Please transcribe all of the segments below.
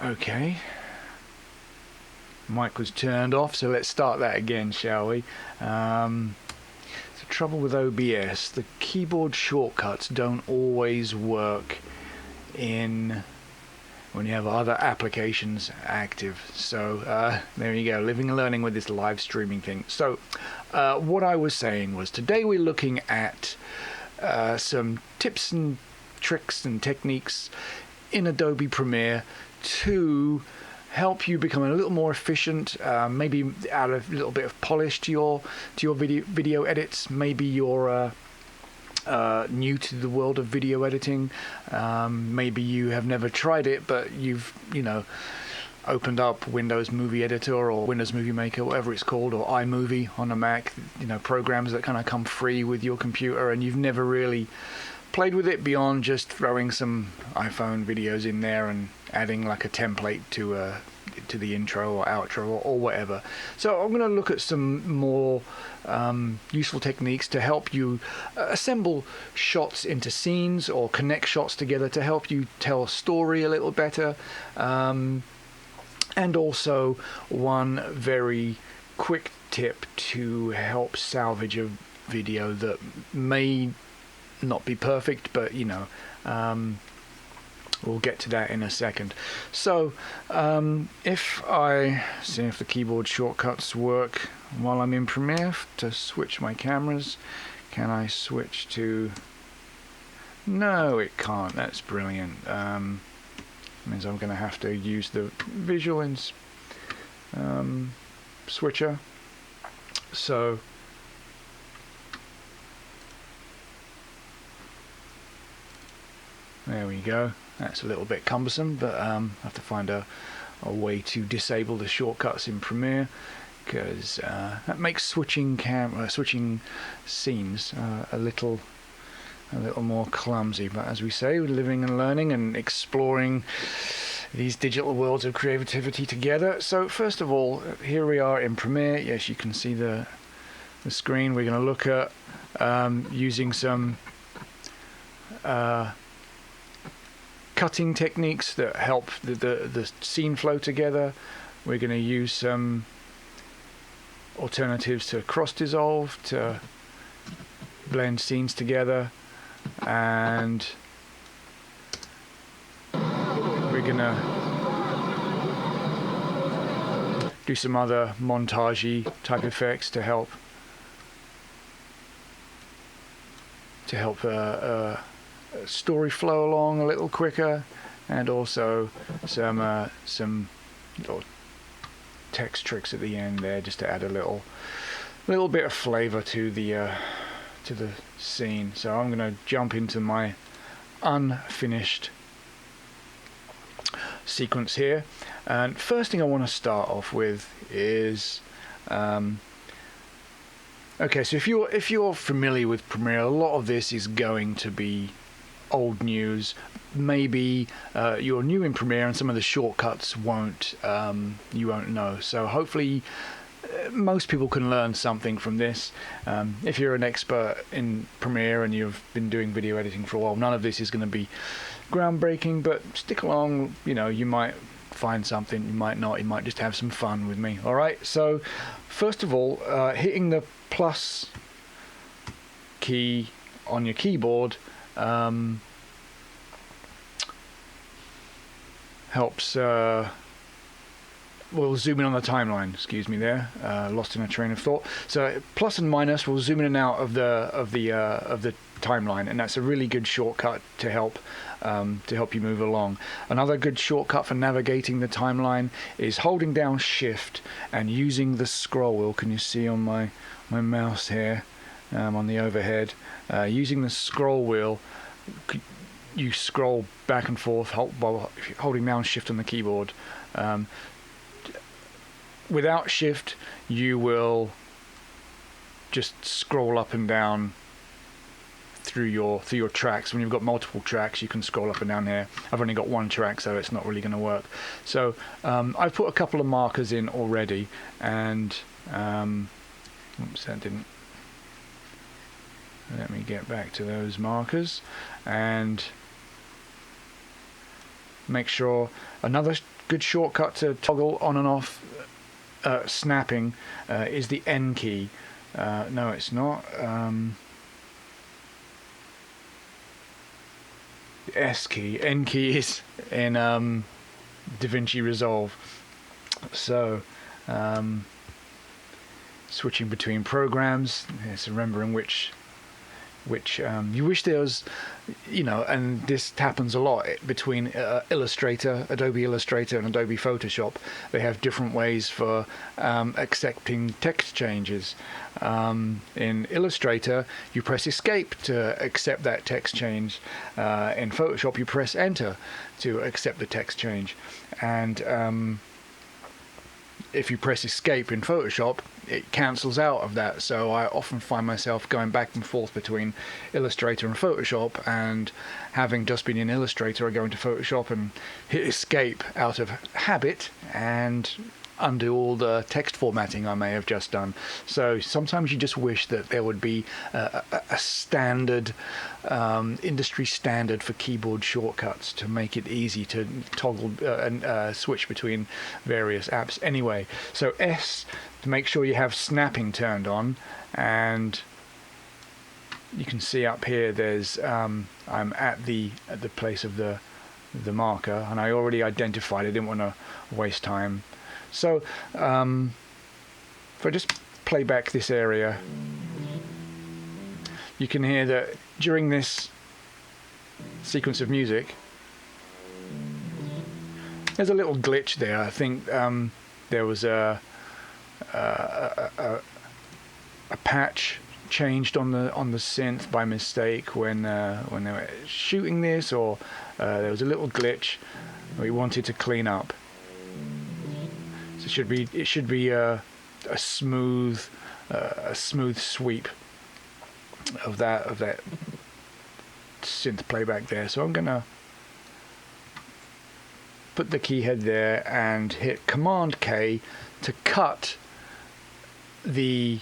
Okay. Mic was turned off, so let's start that again, shall we? The trouble with OBS, the keyboard shortcuts don't always work in when you have other applications active. So there you go, living and learning with this live streaming thing. So what I was saying was, today we're looking at some tips and tricks and techniques in Adobe Premiere to help you become a little more efficient, maybe add a little bit of polish to your video edits. Maybe you're new to the world of video editing. Maybe you have never tried it, but you've opened up Windows Movie Editor or Windows Movie Maker, whatever it's called, or iMovie on a Mac, programs that kind of come free with your computer, and you've never really played with it beyond just throwing some iPhone videos in there and adding like a template to the intro or outro or whatever. So I'm going to look at some more useful techniques to help you assemble shots into scenes or connect shots together to help you tell a story a little better. And also one very quick tip to help salvage a video that may not be perfect, but we'll get to that in a second. So if I see if the keyboard shortcuts work while I'm in Premiere to switch my cameras, can I switch to... No, it can't. That's brilliant. Means I'm going to have to use the visual switcher. So there we go. That's a little bit cumbersome, but I have to find a way to disable the shortcuts in Premiere, because that makes switching scenes a little more clumsy. But as we say, we're living and learning and exploring these digital worlds of creativity together. So first of all, here we are in Premiere. Yes, you can see the screen. We're going to look at using some cutting techniques that help the scene flow together. We're going to use some alternatives to cross dissolve to blend scenes together, and we're going to do some other montagey type effects to help story flow along a little quicker, and also some little text tricks at the end there, just to add a little bit of flavor to the scene. So I'm going to jump into my unfinished sequence here, and first thing I want to start off with is okay, so if you're familiar with Premiere, a lot of this is going to be old news. Maybe you're new in Premiere and some of the shortcuts you won't know. So hopefully most people can learn something from this. If you're an expert in Premiere and you've been doing video editing for a while, none of this is going to be groundbreaking, but stick along. You might find something, you might not, you might just have some fun with me. Alright, so first of all, hitting the plus key on your keyboard helps. We'll zoom in on the timeline. Excuse me, there. Lost in a train of thought. So plus and minus will zoom in and out of the timeline, and that's a really good shortcut to help you move along. Another good shortcut for navigating the timeline is holding down Shift and using the scroll wheel. Can you see on my mouse here? On the overhead, using the scroll wheel, you scroll back and forth while holding down Shift on the keyboard. Without Shift, you will just scroll up and down through your tracks. When you've got multiple tracks, you can scroll up and down here. I've only got one track, so it's not really going to work. So I've put a couple of markers in already, and oops, that didn't. Let me get back to those markers and make sure. Another good shortcut to toggle on and off snapping is the N key. No, it's not. The S key. N key is in DaVinci Resolve. So switching between programs, it's remembering which you wish there was, and this happens a lot between Illustrator, Adobe Illustrator and Adobe Photoshop. They have different ways for accepting text changes. In Illustrator, you press Escape to accept that text change. In Photoshop, you press Enter to accept the text change. And if you press Escape in Photoshop, it cancels out of that. So I often find myself going back and forth between Illustrator and Photoshop, and having just been in Illustrator, I go into Photoshop and hit Escape out of habit and undo all the text formatting I may have just done. So sometimes you just wish that there would be a standard, industry standard for keyboard shortcuts to make it easy to toggle and switch between various apps. Anyway, so S to make sure you have snapping turned on, and you can see up here there's I'm at the place of the marker, and I already identified it, didn't want to waste time. So if I just play back this area, you can hear that during this sequence of music there's a little glitch there. I think there was a patch changed on the synth by mistake when they were shooting this, or there was a little glitch we wanted to clean up. So it should be a smooth sweep of that synth playback there. So I'm gonna put the keyhead there and hit Command K to cut the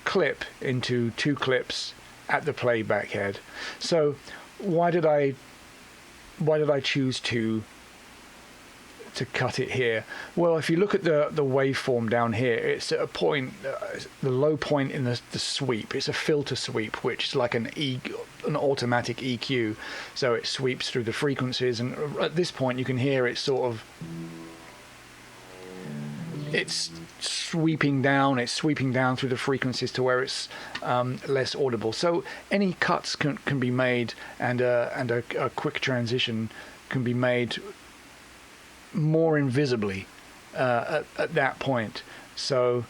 clip into 2 clips at the playback head. So why did I choose to cut it here? Well, if you look at the waveform down here, it's at a point, the low point in the sweep. It's a filter sweep, which is like an automatic EQ. So it sweeps through the frequencies, and at this point you can hear it it's sweeping down through the frequencies to where it's less audible. So any cuts can be made, and a quick transition can be made more invisibly at that point. So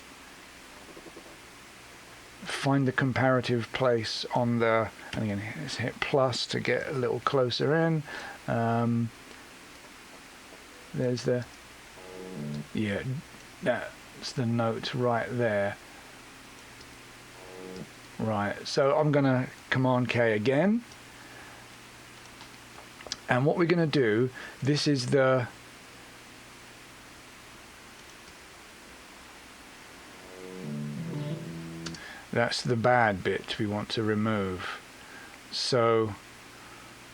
find the comparative place on the, and again let's hit plus to get a little closer in. There's the, yeah, that's the note right there. Right, so I'm gonna Command K again, and what we're gonna do, this is that's the bad bit we want to remove. So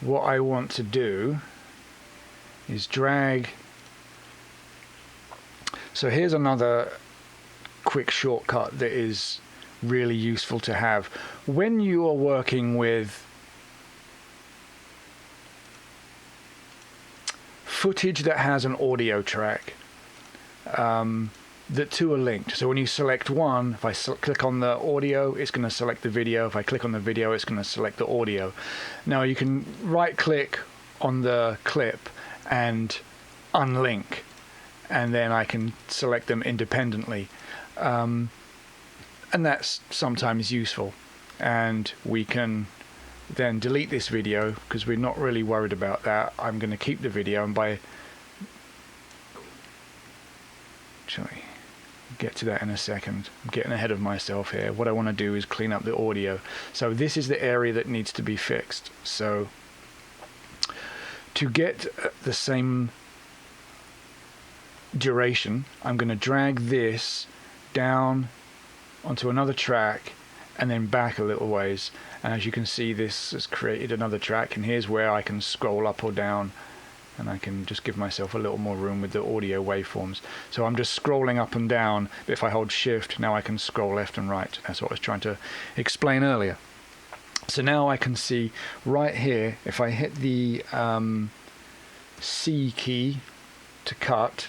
what I want to do is drag. So here's another quick shortcut that is really useful to have when you are working with footage that has an audio track. The two are linked. So when you select one, if I click on the audio, it's going to select the video. If I click on the video, it's going to select the audio. Now you can right click on the clip and unlink, and then I can select them independently, and that's sometimes useful. And we can then delete this video because we're not really worried about that. I'm going to keep the video, and by get to that in a second. I'm getting ahead of myself here. What I want to do is clean up the audio. So this is the area that needs to be fixed. So to get the same duration, I'm going to drag this down onto another track and then back a little ways. And as you can see, this has created another track, and here's where I can scroll up or down and I can just give myself a little more room with the audio waveforms. So I'm just scrolling up and down. If I hold shift, now I can scroll left and right. That's what I was trying to explain earlier. So now I can see right here, if I hit the C key to cut,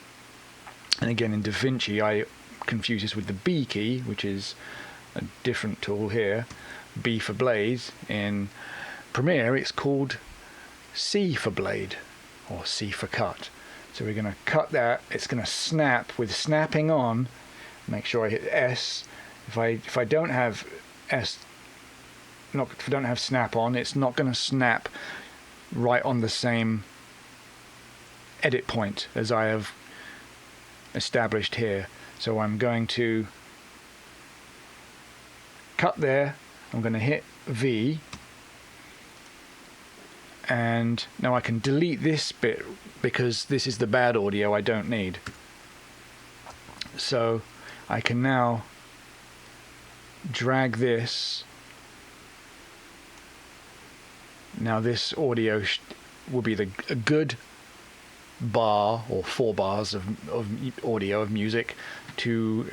and again in DaVinci I confuse this with the B key, which is a different tool here. B for blaze. In Premiere it's called C for blade, or C for cut. So we're going to cut that. It's going to snap with snapping on. Make sure I hit S. If I don't have S, if I don't have snap on, it's not going to snap right on the same edit point as I have established here. So I'm going to cut there. I'm going to hit V, and now I can delete this bit because this is the bad audio I don't need. So I can now drag this. Now this audio will be a good bar or 4 bars of audio of music to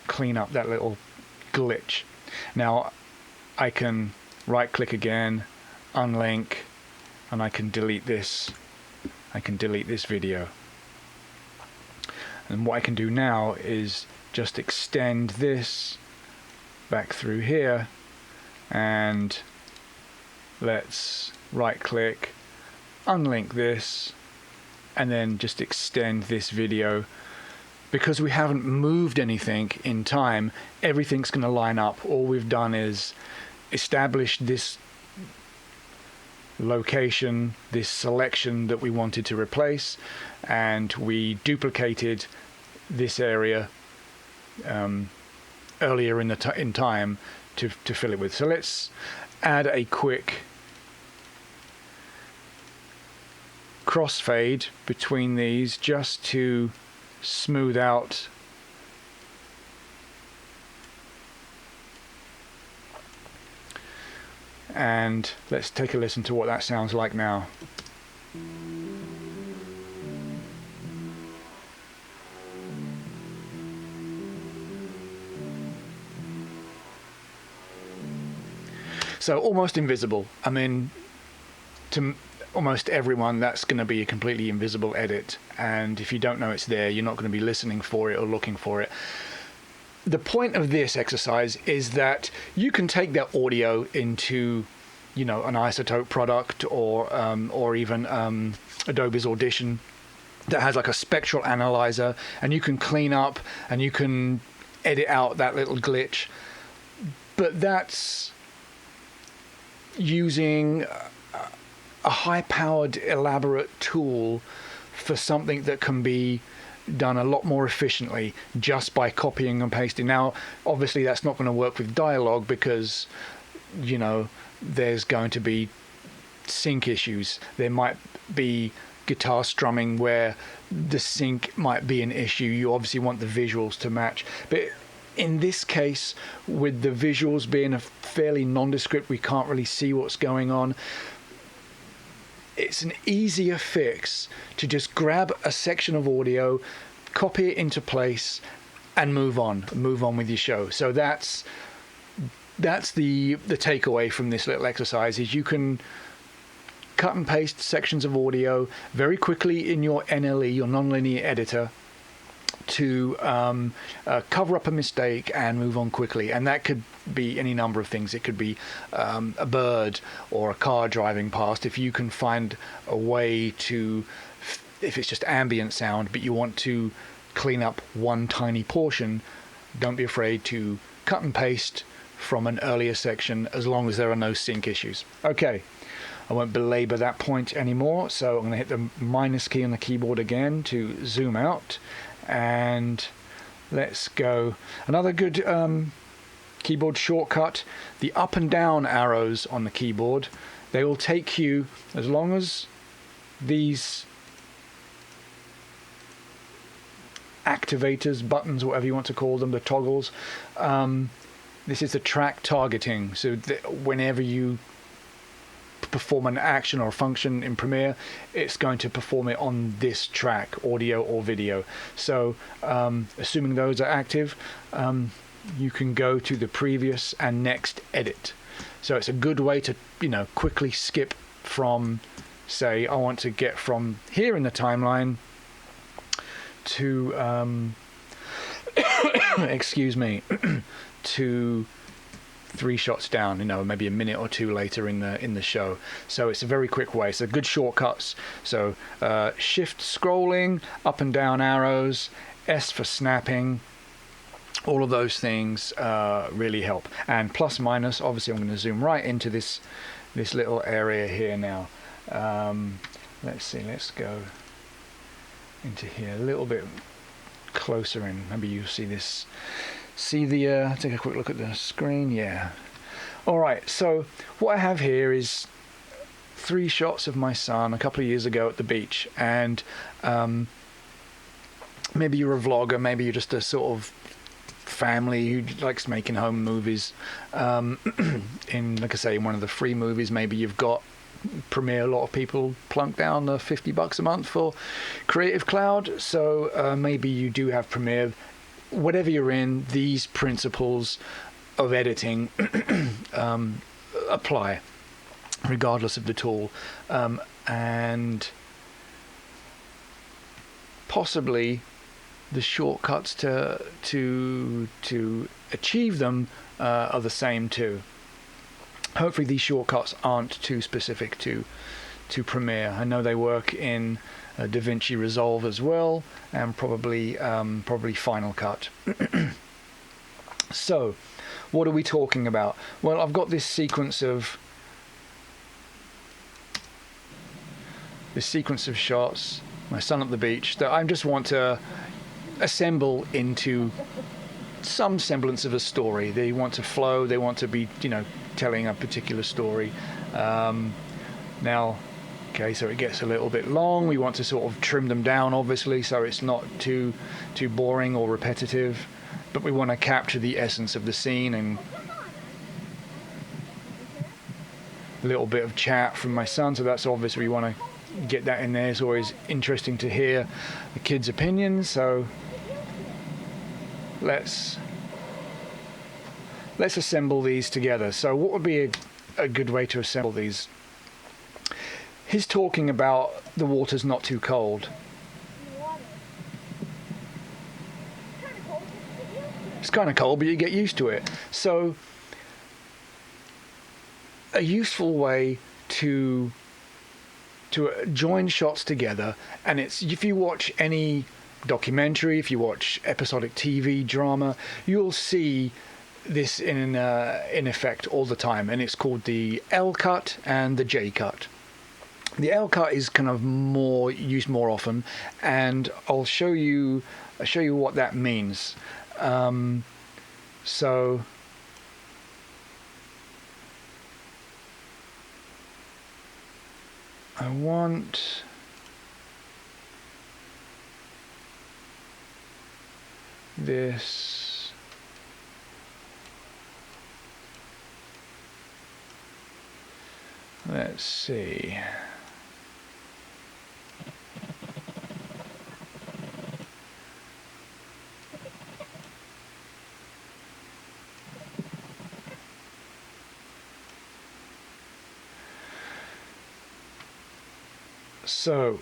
clean up that little glitch. Now I can right click again, unlink, and I can delete this. I can delete this video. And what I can do now is just extend this back through here, and let's right click, unlink this, and then just extend this video. Because we haven't moved anything in time, everything's going to line up. All we've done is establish this location, this selection that we wanted to replace, and we duplicated this area earlier in time to fill it with. So let's add a quick crossfade between these just to smooth out and let's take a listen to what that sounds like now. So almost invisible. I mean, to almost everyone that's going to be a completely invisible edit, and if you don't know it's there, you're not going to be listening for it or looking for it. The point of this exercise is that you can take that audio into, you know, an Isotope product or even Adobe's Audition that has like a spectral analyzer, and you can clean up and you can edit out that little glitch. But that's using a high-powered, elaborate tool for something that can be done a lot more efficiently just by copying and pasting. Now, obviously, that's not going to work with dialogue because, you know, there's going to be sync issues. There might be guitar strumming where the sync might be an issue. You obviously want the visuals to match. But in this case, with the visuals being a fairly nondescript, we can't really see what's going on. It's an easier fix to just grab a section of audio, copy it into place, and move on with your show. So that's the takeaway from this little exercise, is you can cut and paste sections of audio very quickly in your NLE, your nonlinear editor, to cover up a mistake and move on quickly. And that could be any number of things. It could be a bird or a car driving past. If you can find a way to, if it's just ambient sound but you want to clean up one tiny portion, don't be afraid to cut and paste from an earlier section, as long as there are no sync issues. Okay, I won't belabor that point anymore, so I'm going to hit the minus key on the keyboard again to zoom out. And let's go. Another good keyboard shortcut, the up and down arrows on the keyboard. They will take you, as long as these activators, buttons, whatever you want to call them, the toggles, this is the track targeting. So whenever you perform an action or a function in Premiere, it's going to perform it on this track, audio or video. So assuming those are active, you can go to the previous and next edit. So it's a good way to, quickly skip from, say, I want to get from here in the timeline to excuse me, to 3 shots down, maybe a minute or 2 later in the show. So it's a very quick way. So good shortcuts. So shift scrolling, up and down arrows, S for snapping. All of those things really help. And plus minus, obviously I'm going to zoom right into this little area here now. Let's see, let's go into here a little bit closer in. Maybe you see this. See the take a quick look at the screen. Yeah. All right. So what I have here is 3 shots of my son a couple of years ago at the beach, and maybe you're a vlogger, maybe you're just a sort of family who likes making home movies. In, like I say, one of the free movies, maybe you've got Premiere. A lot of people plunk down the $50 a month for Creative Cloud, so maybe you do have Premiere. Whatever you're in, these principles of editing apply regardless of the tool, and possibly the shortcuts to achieve them are the same too. Hopefully these shortcuts aren't too specific to Premiere. I know they work in DaVinci Resolve as well, and probably Final Cut. So, what are we talking about? Well, I've got this sequence of shots, my son at the beach, that I just want to assemble into some semblance of a story. They want to flow. They want to be, telling a particular story. Now, okay, so it gets a little bit long. We want to sort of trim them down, obviously, so it's not too boring or repetitive. But we want to capture the essence of the scene, and a little bit of chat from my son. So that's obviously, we want to get that in there. It's always interesting to hear the kids' opinions. So let's assemble these together. So what would be a good way to assemble these? He's talking about the water's not too cold. It's kind of cold, but you get used to it. So a useful way to join shots together, and it's, if you watch any documentary, if you watch episodic TV drama, you'll see this in effect all the time, and it's called the L cut and the J cut. The L cut is kind of used more often, and I'll show you what that means. So I want this. Let's see. So,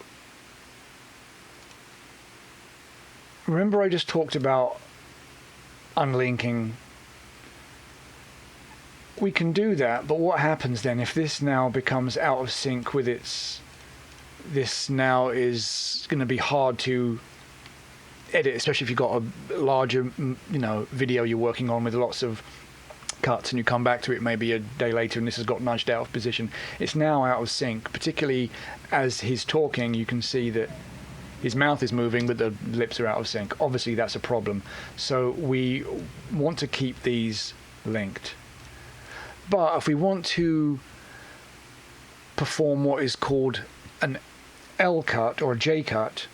remember I just talked about unlinking. We can do that, but what happens then if this now becomes out of sync with this now is going to be hard to edit, especially if you've got a larger, video you're working on with lots of cuts, and you come back to it maybe a day later and this has got nudged out of position. It's now out of sync, particularly as he's talking. You can see that his mouth is moving but the lips are out of sync. Obviously that's a problem, so we want to keep these linked. But if we want to perform what is called an L cut or a J cut,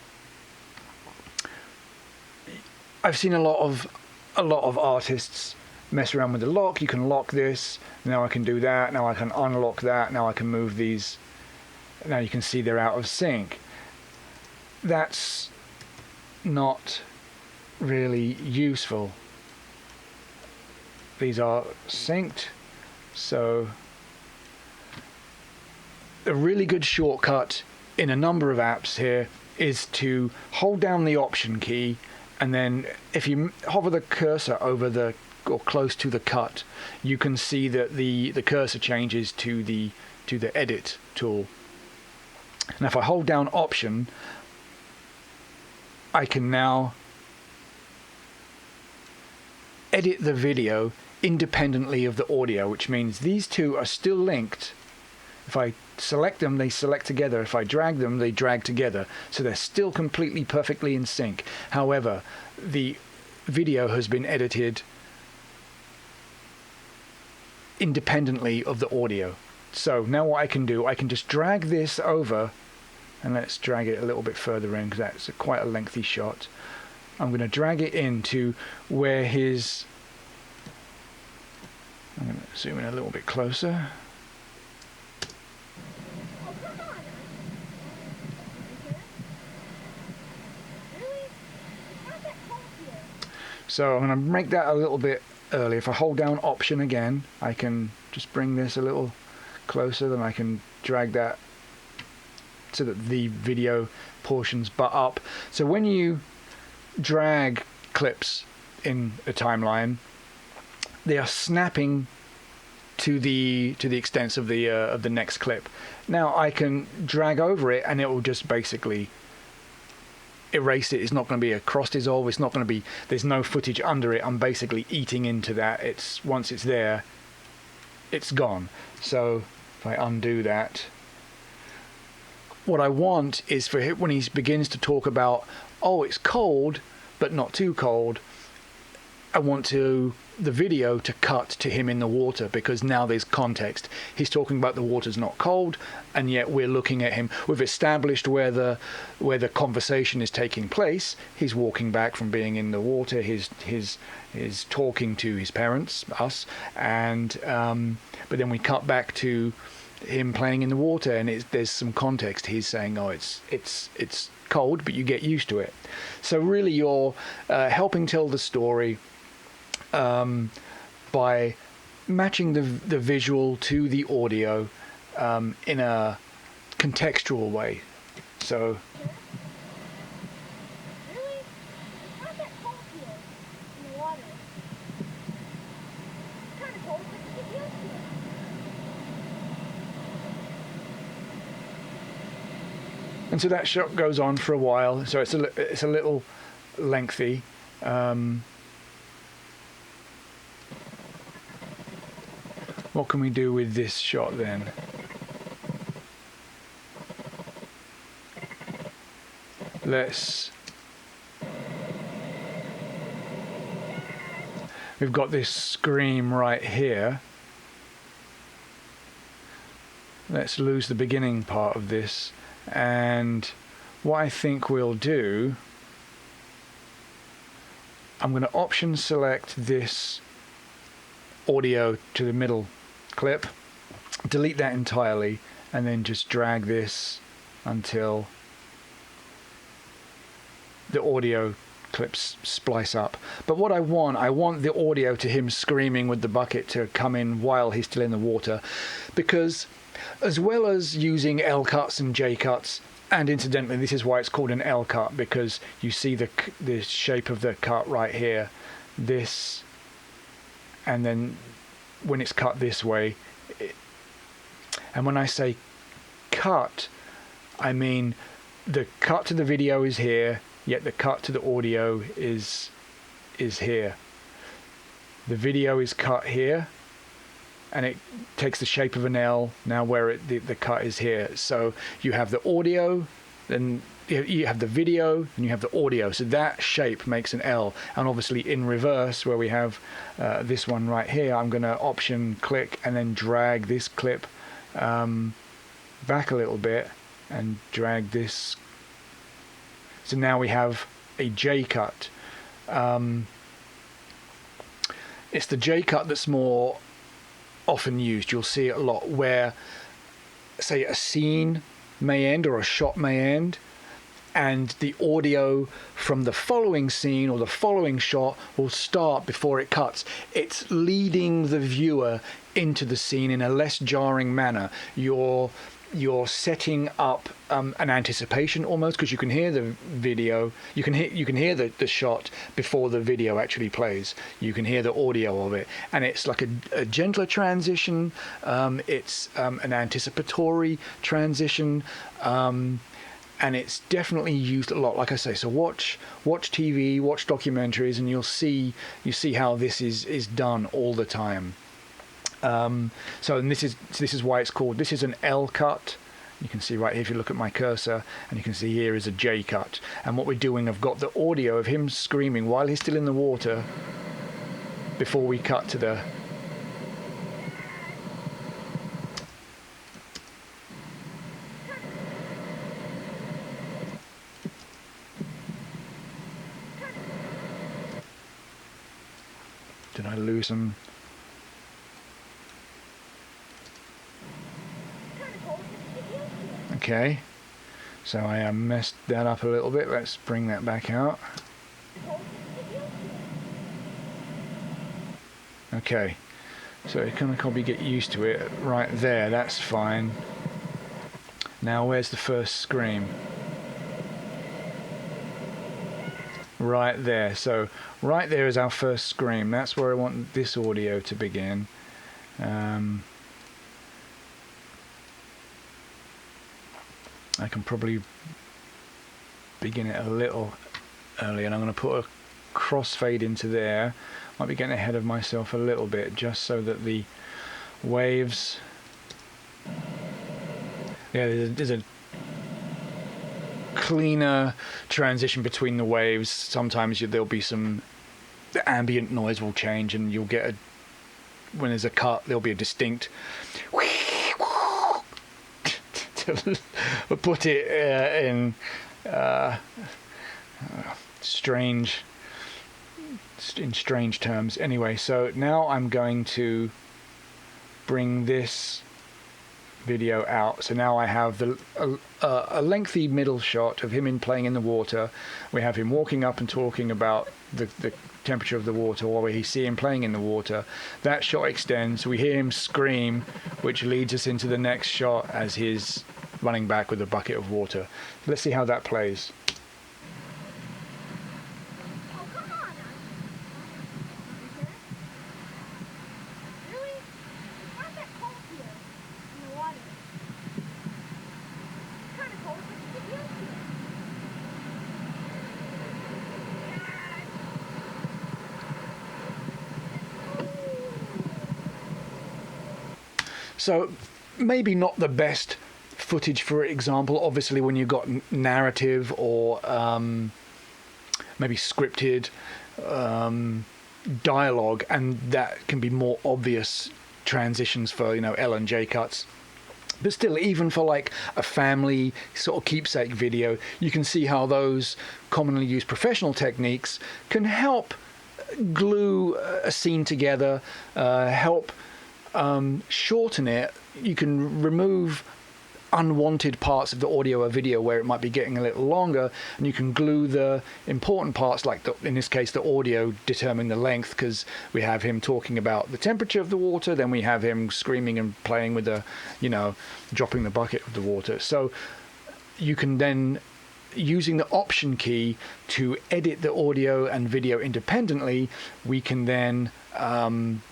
I've seen a lot of artists mess around with the lock. You can lock this. Now I can do that. Now I can unlock that. Now I can move these. Now you can see they're out of sync. That's not really useful. These are synced, so a really good shortcut in a number of apps here is to hold down the Option key, and then if you hover the cursor over the or close to the cut, you can see that the cursor changes to the Edit tool. And if I hold down Option, I can now edit the video independently of the audio, which means these two are still linked. If I select them, they select together. If I drag them, they drag together. So they're still completely perfectly in sync. However, the video has been edited independently of the audio. So now what I can do, I can just drag this over, and let's drag it a little bit further in because that's quite a lengthy shot. I'm going to drag it into where his... I'm going to zoom in a little bit closer. So I'm going to make that a little bit early. If I hold down Option again, I can just bring this a little closer, then I can drag that so that the video portions butt up. So when you drag clips in a timeline, they are snapping to the extents of the next clip. Now I can drag over it, and it will just basically erase it. It's not going to be a cross dissolve. It's not going to be. There's no footage under it. I'm basically eating into that. It's once it's there, it's gone. So if I undo that, what I want is for him, when he begins to talk about, oh, it's cold, but not too cold, I want the video to cut to him in the water, because now there's context. He's talking about the water's not cold, and yet we're looking at him. We've established where the conversation is taking place. He's walking back from being in the water. He's talking to his parents, us, and but then we cut back to him playing in the water, and there's some context. He's saying, oh, it's cold, but you get used to it. So really you're helping tell the story by matching the visual to the audio in a contextual way. So and so that shot goes on for a while, so it's a little lengthy. What can we do with this shot then? We've got this scream right here. Let's lose the beginning part of this. And what I think we'll do, I'm going to option select this audio to the middle clip, delete that entirely, and then just drag this until the audio clips splice up. But what I want the audio to him screaming with the bucket to come in while he's still in the water, because as well as using L cuts and J cuts, and incidentally this is why it's called an L cut, because you see the shape of the cut right here, this, and then when it's cut this way, and when I say cut, I mean the cut to the video is here, yet the cut to the audio is here. The video is cut here, and it takes the shape of an L now where the cut is here. So you have the audio, then you have the video, and you have the audio. So that shape makes an L. And obviously in reverse, where we have this one right here, I'm going to option click and then drag this clip back a little bit and drag this. So now we have a J cut. It's the J cut that's more often used. You'll see it a lot where, say, a scene may end or a shot may end, and the audio from the following scene or the following shot will start before it cuts. It's leading the viewer into the scene in a less jarring manner. You're setting up an anticipation almost, because you can hear the video, you can hear the shot before the video actually plays. You can hear the audio of it, and it's like a gentler transition. It's an anticipatory transition. And it's definitely used a lot, like I say. So watch TV, watch documentaries, and you see how this is done all the time. So and this is why it's called. This is an L cut. You can see right here if you look at my cursor, and you can see here is a J cut. And what we're doing, I've got the audio of him screaming while he's still in the water before we cut to the. Did I lose him? Okay, so I messed that up a little bit. Let's bring that back out. Okay, so you can probably get used to it right there. That's fine. Now where's the first scream? Right there. So right there is our first scream. That's where I want this audio to begin. I can probably begin it a little early, and I'm going to put a crossfade into there. Might be getting ahead of myself a little bit, just so that the waves. Yeah, there's a cleaner transition between the waves. Sometimes there'll be some, the ambient noise will change, and you'll get when there's a cut, there'll be a distinct to put it in strange terms. Anyway, so now I'm going to bring this video out. So now I have a lengthy middle shot of him playing in the water. We have him walking up and talking about the temperature of the water, or we see him playing in the water. That shot extends. We hear him scream, which leads us into the next shot as he's running back with a bucket of water. Let's see how that plays. So maybe not the best footage, for example, obviously when you've got narrative or maybe scripted dialogue, and that can be more obvious transitions for, L and J cuts. But still, even for like a family sort of keepsake video, you can see how those commonly used professional techniques can help glue a scene together, help shorten it. You can remove unwanted parts of the audio or video where it might be getting a little longer, and you can glue the important parts, like in this case the audio, determine the length, because we have him talking about the temperature of the water, then we have him screaming and playing with the, dropping the bucket of the water. So you can then, using the option key to edit the audio and video independently, we can then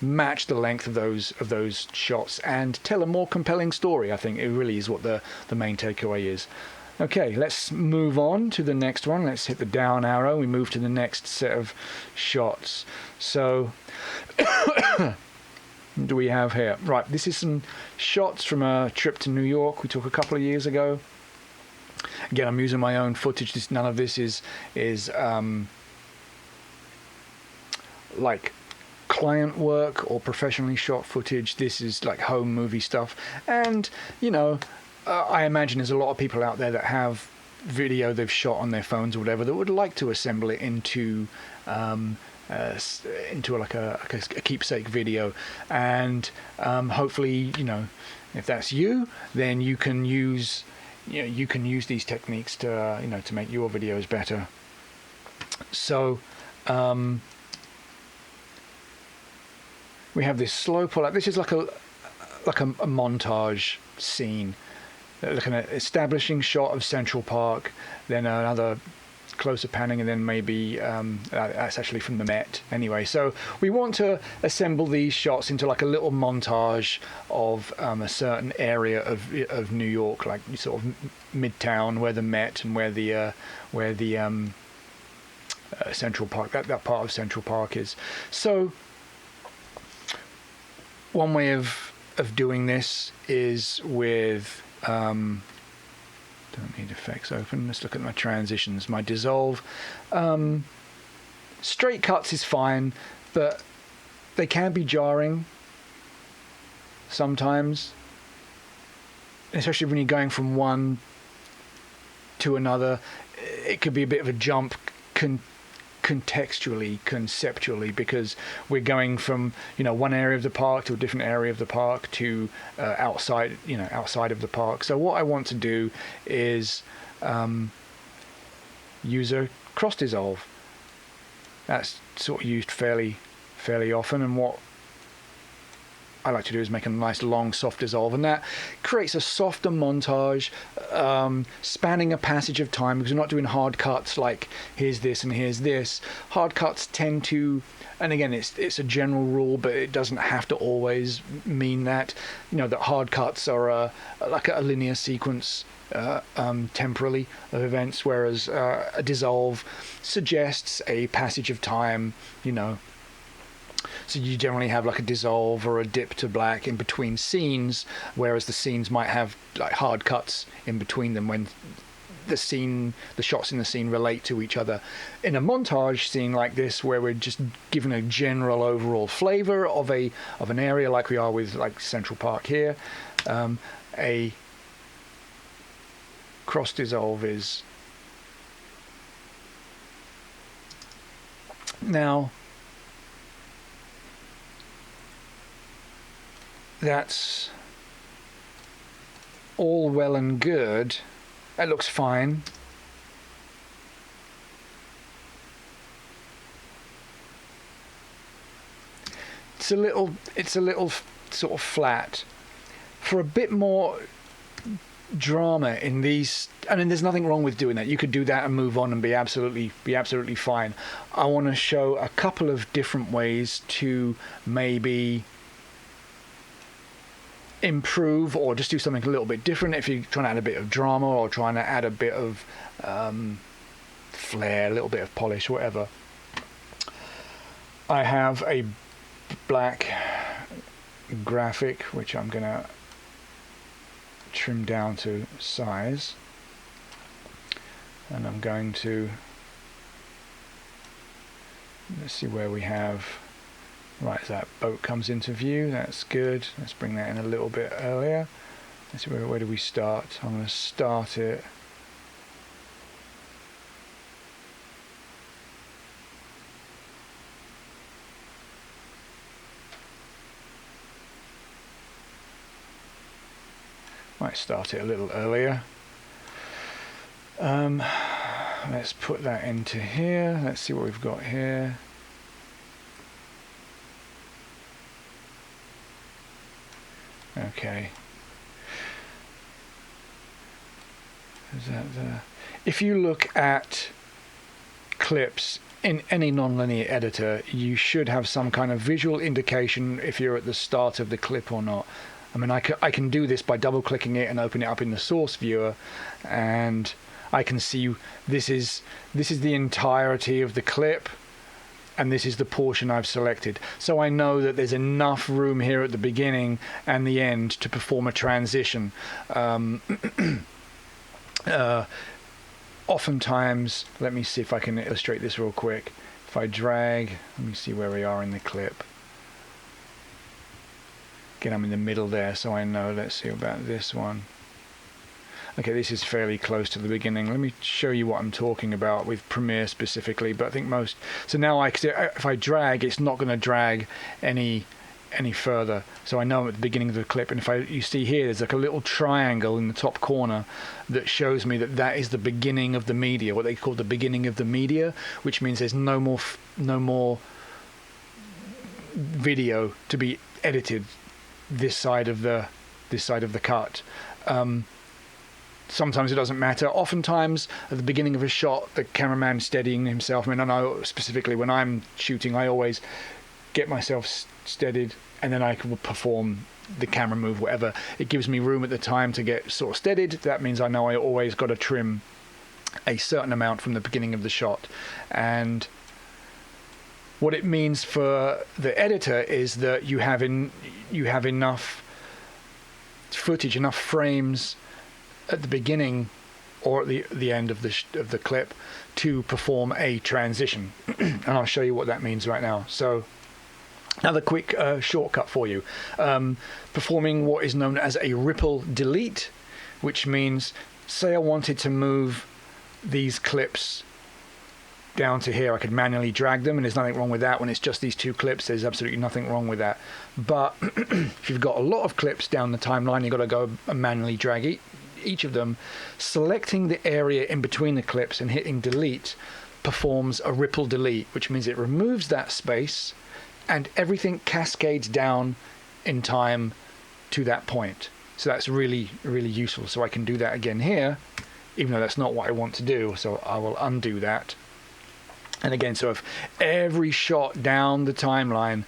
match the length of those shots and tell a more compelling story. I think it really is what the main takeaway is. Okay, let's move on to the next one. Let's hit the down arrow. We move to the next set of shots. So what do we have here? Right, this is some shots from a trip to New York we took a couple of years ago. Again, I'm using my own footage. None of this is like client work or professionally shot footage. This is like home movie stuff. And, I imagine there's a lot of people out there that have video they've shot on their phones or whatever that would like to assemble it into into like a keepsake video, and hopefully, you know, if that's you, then you can use these techniques to you know, to make your videos better. So we have this slow pull out. This is like a montage scene, like an establishing shot of Central Park, then another closer panning, and then maybe that's actually from the Met anyway. So we want to assemble these shots into like a little montage of a certain area of New York, like sort of Midtown, where the Met and where the Central Park, that part of Central Park is. So one way of doing this is with don't need effects open. Let's look at my transitions, my dissolve. Straight cuts is fine, but they can be jarring sometimes, especially when you're going from one to another. It could be a bit of a jump contextually, conceptually, because we're going from, you know, one area of the park to a different area of the park to outside of the park. So what I want to do is use a cross dissolve. That's sort of used fairly often, and what I like to do is make a nice long soft dissolve, and that creates a softer montage spanning a passage of time, because we're not doing hard cuts like here's this and here's this. Hard cuts tend to, and again it's a general rule, but it doesn't have to always mean that, you know, that hard cuts are like a linear sequence temporally of events, whereas a dissolve suggests a passage of time, you know. So you generally have like a dissolve or a dip to black in between scenes, whereas the scenes might have like hard cuts in between them when the shots in the scene relate to each other. In a montage scene like this, where we're just given a general overall flavor of an area, like we are with like Central Park here, a cross dissolve is now. That's all well and good. That looks fine. It's a little sort of flat. For a bit more drama in these, I mean, there's nothing wrong with doing that. You could do that and move on and be absolutely fine. I want to show a couple of different ways to maybe improve or just do something a little bit different if you're trying to add a bit of drama or trying to add a bit of flair, a little bit of polish, whatever. I have a black graphic which I'm gonna trim down to size, and I'm going to, let's see where we have. Right, as that boat comes into view, that's good. Let's bring that in a little bit earlier. Let's see, where do we start? I'm going to start it. Might start it a little earlier. Let's put that into here. Let's see what we've got here. Okay. Is that there? If you look at clips in any non-linear editor, you should have some kind of visual indication if you're at the start of the clip or not. I mean, I can do this by double-clicking it and open it up in the source viewer, and I can see this is the entirety of the clip, and this is the portion I've selected. So I know that there's enough room here at the beginning and the end to perform a transition. Oftentimes, let me see if I can illustrate this real quick. If I drag, let me see where we are in the clip. Again, I'm in the middle there, so I know. Let's see about this one. Okay, this is fairly close to the beginning. Let me show you what I'm talking about with Premiere specifically, but I think most... So now if I drag, it's not going to drag any further. So I know I'm at the beginning of the clip, and you see here, there's like a little triangle in the top corner that shows me that is the beginning of the media, what they call the beginning of the media, which means there's no more video to be edited this side of the cut. Sometimes it doesn't matter. Oftentimes, at the beginning of a shot, the cameraman's steadying himself. I mean, I know specifically when I'm shooting, I always get myself steadied, and then I can perform the camera move, whatever. It gives me room at the time to get sort of steadied. That means I know I always got to trim a certain amount from the beginning of the shot. And what it means for the editor is that you have enough footage, enough frames at the beginning or at the end of the clip to perform a transition. And I'll show you what that means right now. So another quick shortcut for you. Performing what is known as a ripple delete, which means, say I wanted to move these clips down to here, I could manually drag them, and there's nothing wrong with that. When it's just these two clips, there's absolutely nothing wrong with that. But if you've got a lot of clips down the timeline, you've got to go and manually drag each of them. Selecting the area in between the clips and hitting delete performs a ripple delete, which means it removes that space and everything cascades down in time to that point. So that's really, really useful. So I can do that again here, even though that's not what I want to do. So I will undo that. And again, so if every shot down the timeline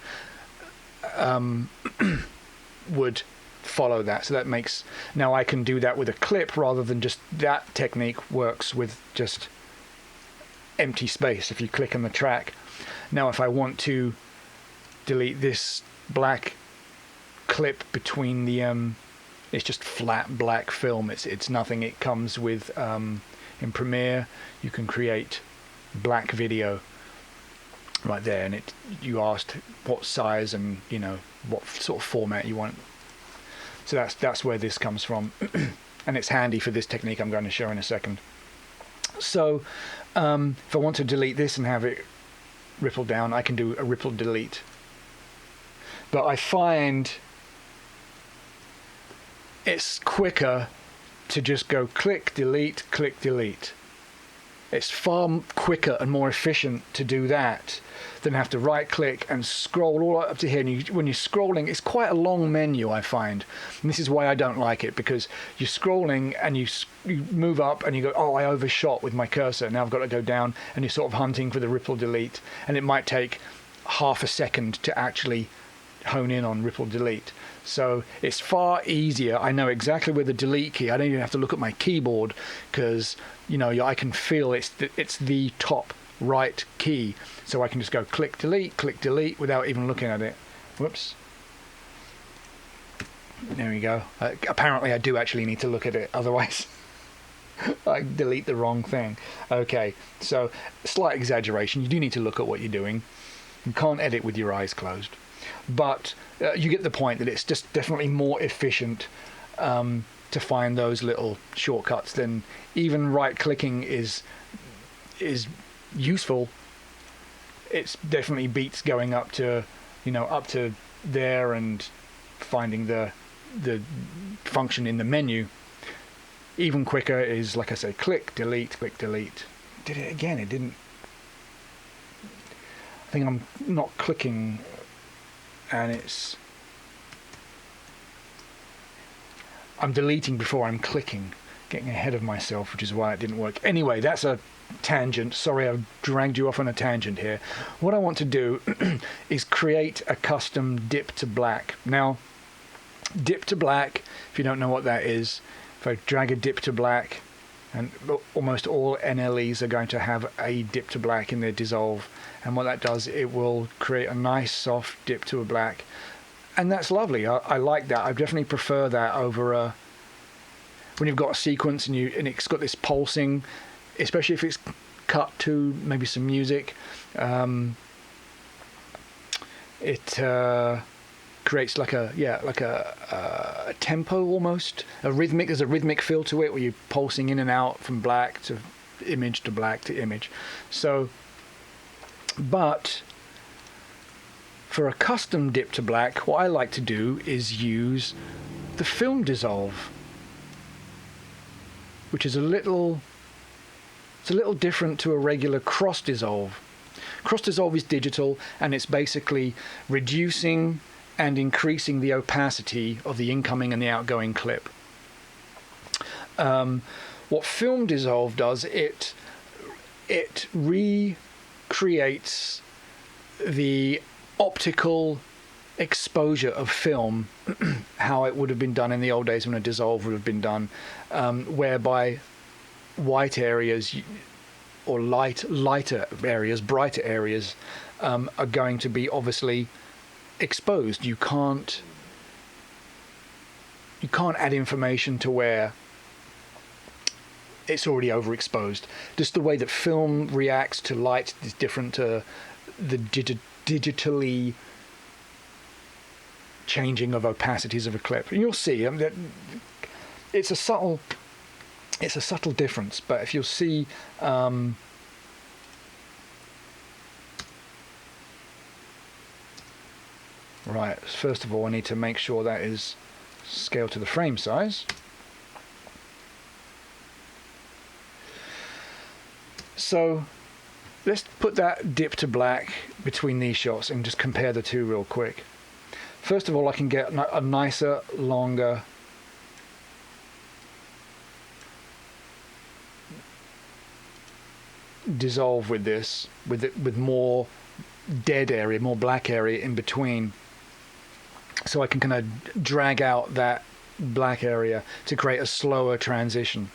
would follow that. So that makes, now I can do that with a clip rather than just, that technique works with just empty space. If you click on the track. Now if I want to delete this black clip between the, it's just flat black film. It's nothing. It comes with, in Premiere, you can create black video right there, and you asked what size and what sort of format you want. So that's where this comes from. And it's handy for this technique I'm going to show in a second. So if I want to delete this and have it ripple down, I can do a ripple delete. But I find it's quicker to just go click delete. It's far quicker and more efficient to do that than have to right click and scroll all up to here. And when you're scrolling, it's quite a long menu, I find. And this is why I don't like it, because you're scrolling and you move up and you go, oh, I overshot with my cursor. Now I've got to go down, and you're sort of hunting for the ripple delete. And it might take half a second to actually hone in on ripple delete. So it's far easier. I know exactly where the delete key, I don't even have to look at my keyboard, because I can feel it's the top right key. So I can just go click delete without even looking at it. Whoops. There we go. Apparently I do actually need to look at it, otherwise I delete the wrong thing. Okay, so slight exaggeration. You do need to look at what you're doing. You can't edit with your eyes closed. But you get the point that it's just definitely more efficient to find those little shortcuts. Then even right-clicking is useful. It's definitely beats going up to there and finding the function in the menu. Even quicker is, like I say, click delete. Did it again? It didn't. I think I'm not clicking. And I'm deleting before I'm clicking, getting ahead of myself, which is why it didn't work. Anyway, that's a tangent. Sorry, I've dragged you off on a tangent here. What I want to do is create a custom dip to black. Now, dip to black, if you don't know what that is, if I drag a dip to black, and almost all NLEs are going to have a dip to black in their dissolve. And what that does, it will create a nice soft dip to a black. And that's lovely. I like that. I definitely prefer that over when you've got a sequence and it's got this pulsing, especially if it's cut to maybe some music. creates like a tempo almost, a rhythmic. There's a rhythmic feel to it where you're pulsing in and out from black to image to black to image. So, but for a custom dip to black, what I like to do is use the film dissolve, which is a little different to a regular cross dissolve. Cross dissolve is digital, and it's basically reducing and increasing the opacity of the incoming and the outgoing clip. What film dissolve does, it recreates the optical exposure of film how it would have been done in the old days when a dissolve would have been done, whereby white areas or lighter areas, brighter areas, are going to be obviously exposed. You can't add information to where it's already overexposed. Just the way that film reacts to light is different to the digitally changing of opacities of a clip. And you'll see that it's a subtle difference. But if you'll see, right, first of all, I need to make sure that is scaled to the frame size. So let's put that dip to black between these shots and just compare the two real quick. First of all, I can get a nicer, longer dissolve with this, with more dead area, more black area in between. So I can kind of drag out that black area to create a slower transition.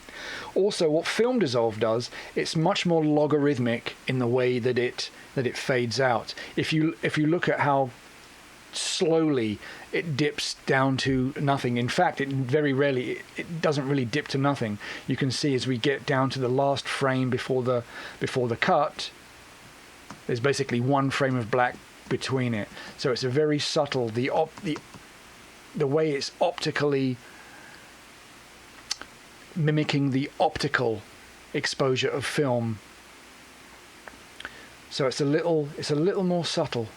Also, what film dissolve does, it's much more logarithmic in the way that it fades out. If you look at how slowly it dips down to nothing, in fact it very rarely, it doesn't really dip to nothing. You can see as we get down to the last frame before the cut, there's basically one frame of black between it. So it's a very subtle, the way it's optically mimicking the optical exposure of film. So it's a little more subtle.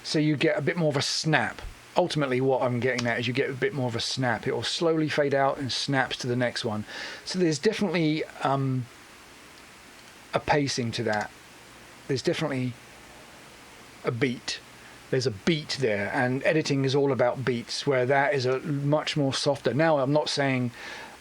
So you get a bit more of a snap. Ultimately what I'm getting at is you get a bit more of a snap. It will slowly fade out and snaps to the next one. So there's definitely a pacing to that. There's definitely a beat. There's a beat there, and editing is all about beats, where that is a much more softer. Now, I'm not saying,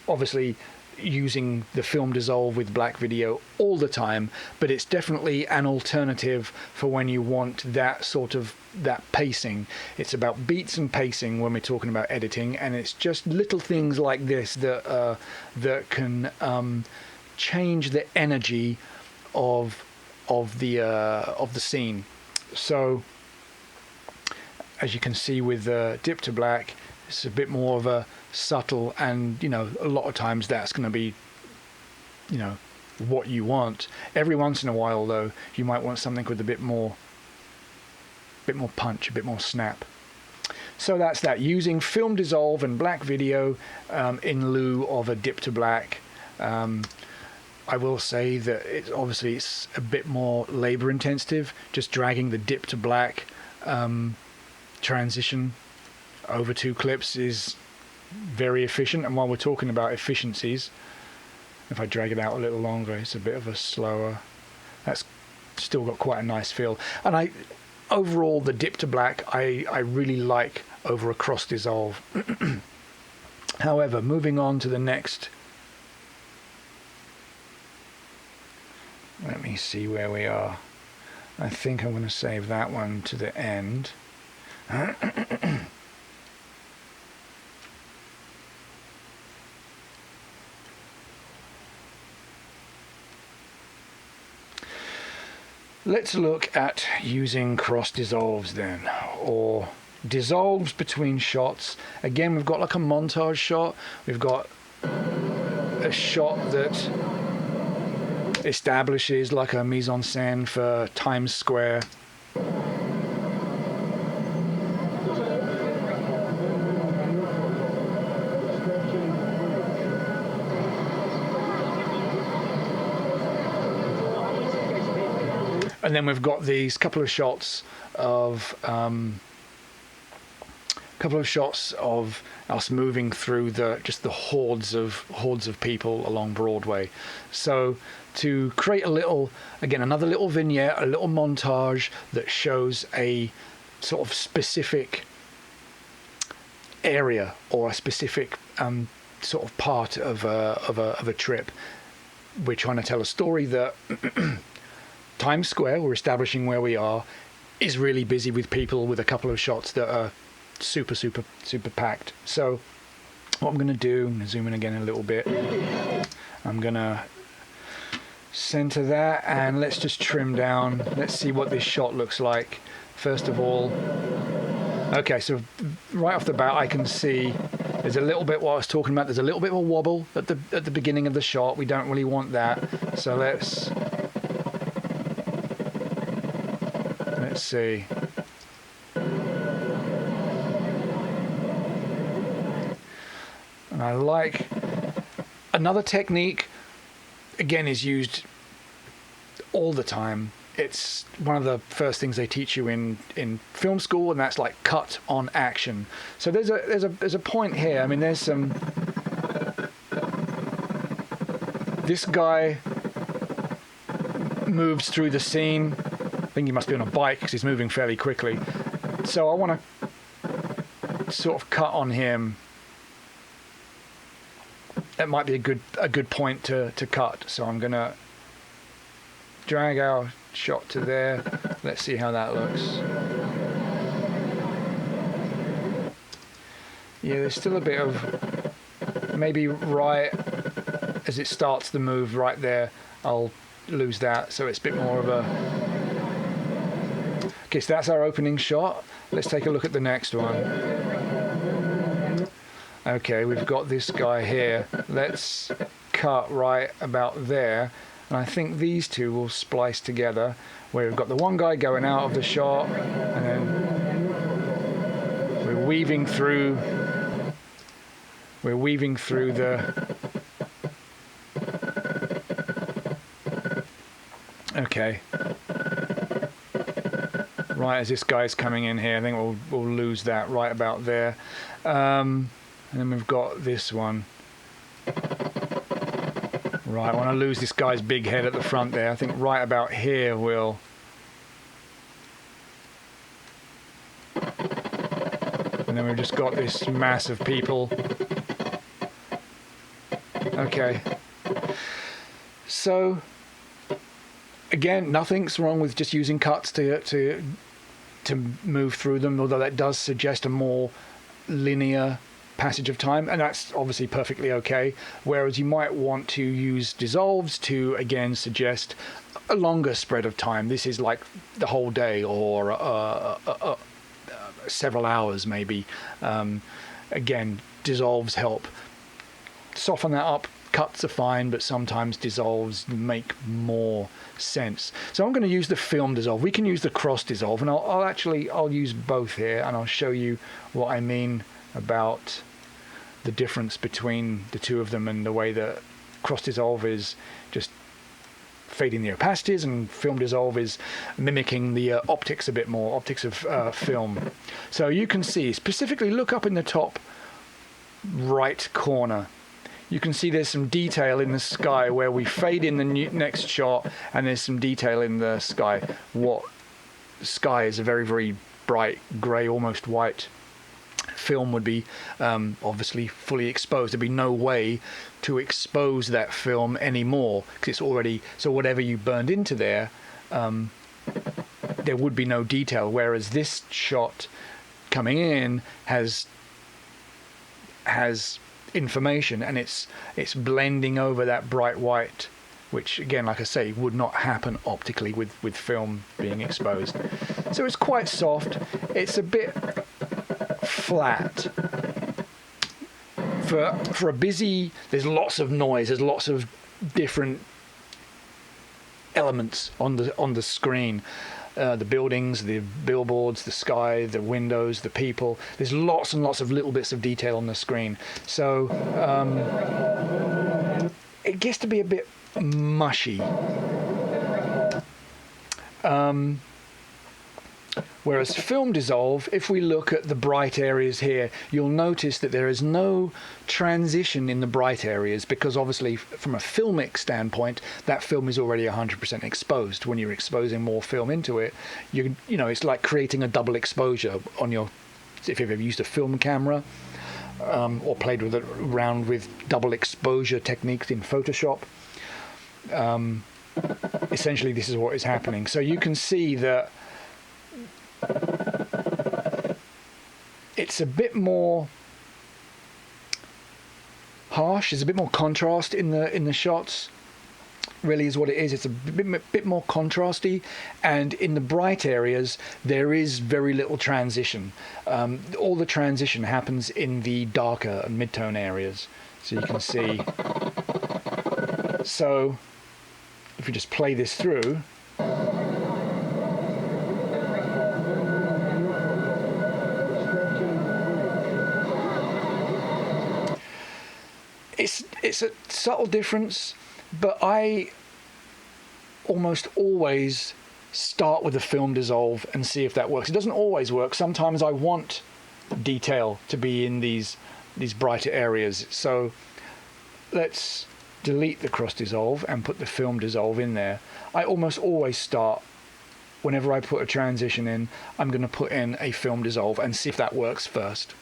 obviously, using the film dissolve with black video all the time, but it's definitely an alternative for when you want that sort of that pacing. It's about beats and pacing when we're talking about editing, and it's just little things like this that can change the energy of the scene. So, as you can see with dip to black, it's a bit more of a subtle, and a lot of times that's going to be what you want. Every once in a while though, you might want something with a bit more punch, a bit more snap. So that's that, using film dissolve and black video in lieu of a dip to black. I will say that it's a bit more labor intensive, just dragging the dip to black transition over two clips is very efficient. And while we're talking about efficiencies, if I drag it out a little longer, it's a bit of a slower, that's still got quite a nice feel. And overall the dip to black I really like over a cross dissolve. However, moving on to the next, let me see where we are. I think I'm going to save that one to the end. Let's look at using cross dissolves then, or dissolves between shots. Again, we've got like a montage shot. We've got a shot that establishes like a mise en scène for Times Square. And then we've got these couple of shots of us moving through just the hordes of people along Broadway. So to create another little vignette, a little montage that shows a sort of specific area or a specific sort of part of a trip. We're trying to tell a story that Times Square, we're establishing where we are, is really busy with people, with a couple of shots that are super packed. So what I'm going to do, I'm going to zoom in again a little bit. I'm going to center that, and let's just trim down. Let's see what this shot looks like. First of all, okay, so right off the bat I can see there's a little bit what I was talking about. There's a little bit of a wobble at the beginning of the shot. We don't really want that. So let's see. And I like another technique, again, is used all the time. It's one of the first things they teach you in film school, and that's like cut on action. So there's a point here. I mean, there's some. This guy moves through the scene. I think he must be on a bike because he's moving fairly quickly. So I want to sort of cut on him. That might be a good point to cut. So I'm gonna drag our shot to there. Let's see how that looks. Yeah, there's still a bit of, maybe right as it starts to move right there, I'll lose that, so it's a bit more of a. Okay, so that's our opening shot. Let's take a look at the next one. Okay, we've got this guy here. Let's cut right about there. And I think these two will splice together, where we've got the one guy going out of the shot, and then we're weaving through the. Okay. Right as this guy's coming in here, I think we'll lose that right about there. And then we've got this one. Right, I want to lose this guy's big head at the front there. I think right about here we'll. And then we've just got this mass of people. Okay. So, again, nothing's wrong with just using cuts to move through them, although that does suggest a more linear passage of time, and that's obviously perfectly okay. Whereas you might want to use dissolves to again suggest a longer spread of time. This is like the whole day or several hours maybe. Again, dissolves help soften that up. Cuts are fine, but sometimes dissolves make more sense. So I'm going to use the film dissolve. We can use the cross dissolve, and I'll use both here, and I'll show you what I mean about the difference between the two of them and the way that cross dissolve is just fading the opacities and film dissolve is mimicking the optics a bit more, optics of film. So you can see, specifically look up in the top right corner. You can see there's some detail in the sky where we fade in the next shot, and there's some detail in the sky. What sky is a very, very bright grey, almost white. Film would be obviously fully exposed. There'd be no way to expose that film anymore because it's already, so whatever you burned into there, there would be no detail, whereas this shot coming in has information, and it's blending over that bright white, which again, like I say, would not happen optically with film being exposed. So it's quite soft. It's a bit flat. For a busy, there's lots of noise, there's lots of different elements on the screen. The buildings, the billboards, the sky, the windows, the people. There's lots and lots of little bits of detail on the screen. So it gets to be a bit mushy. Whereas film dissolve, if we look at the bright areas here, you'll notice that there is no transition in the bright areas, because obviously from a filmic standpoint, that film is already 100% exposed. When you're exposing more film into it, you know, it's like creating a double exposure on your, if you've ever used a film camera, or played with around with double exposure techniques in Photoshop. Essentially, this is what is happening. So you can see that it's a bit more harsh. There's a bit more contrast in the shots. Really is what it is. It's a bit more contrasty, and in the bright areas there is very little transition. All the transition happens in the darker and mid-tone areas. So you can see. So if we just play this through. It's a subtle difference, but I almost always start with the film dissolve and see if that works. It doesn't always work. Sometimes I want detail to be in these brighter areas. So let's delete the cross dissolve and put the film dissolve in there. I almost always start, whenever I put a transition in, I'm going to put in a film dissolve and see if that works first.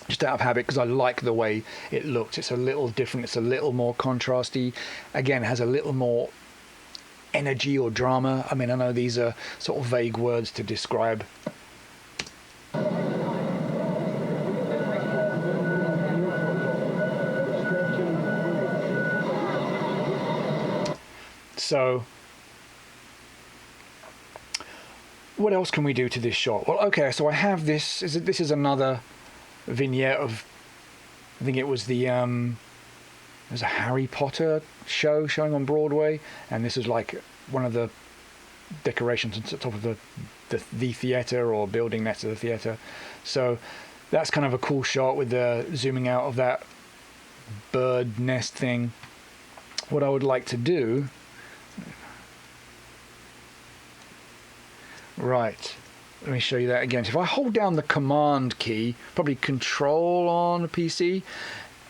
Just out of habit, because I like the way it looks. It's a little different. It's a little more contrasty. Again, it has a little more energy or drama. I mean, I know these are sort of vague words to describe. So what else can we do to this shot? Well, okay, so I have this. This is another vignette of, I think it was there's a Harry Potter show showing on Broadway, and this is like one of the decorations on top of the theatre or building next to the theatre. So that's kind of a cool shot with the zooming out of that bird nest thing. What I would like to do, right, let me show you that again. So if I hold down the Command key, probably Control on a PC,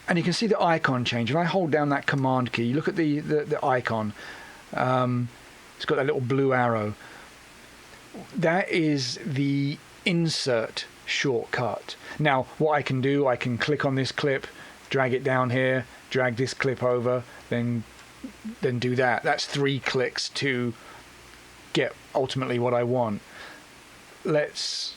and you can see the icon change. If I hold down that Command key, look at the icon. It's got that little blue arrow. That is the insert shortcut. Now, what I can do, I can click on this clip, drag it down here, drag this clip over, then do that. That's 3 clicks to get ultimately what I want. Let's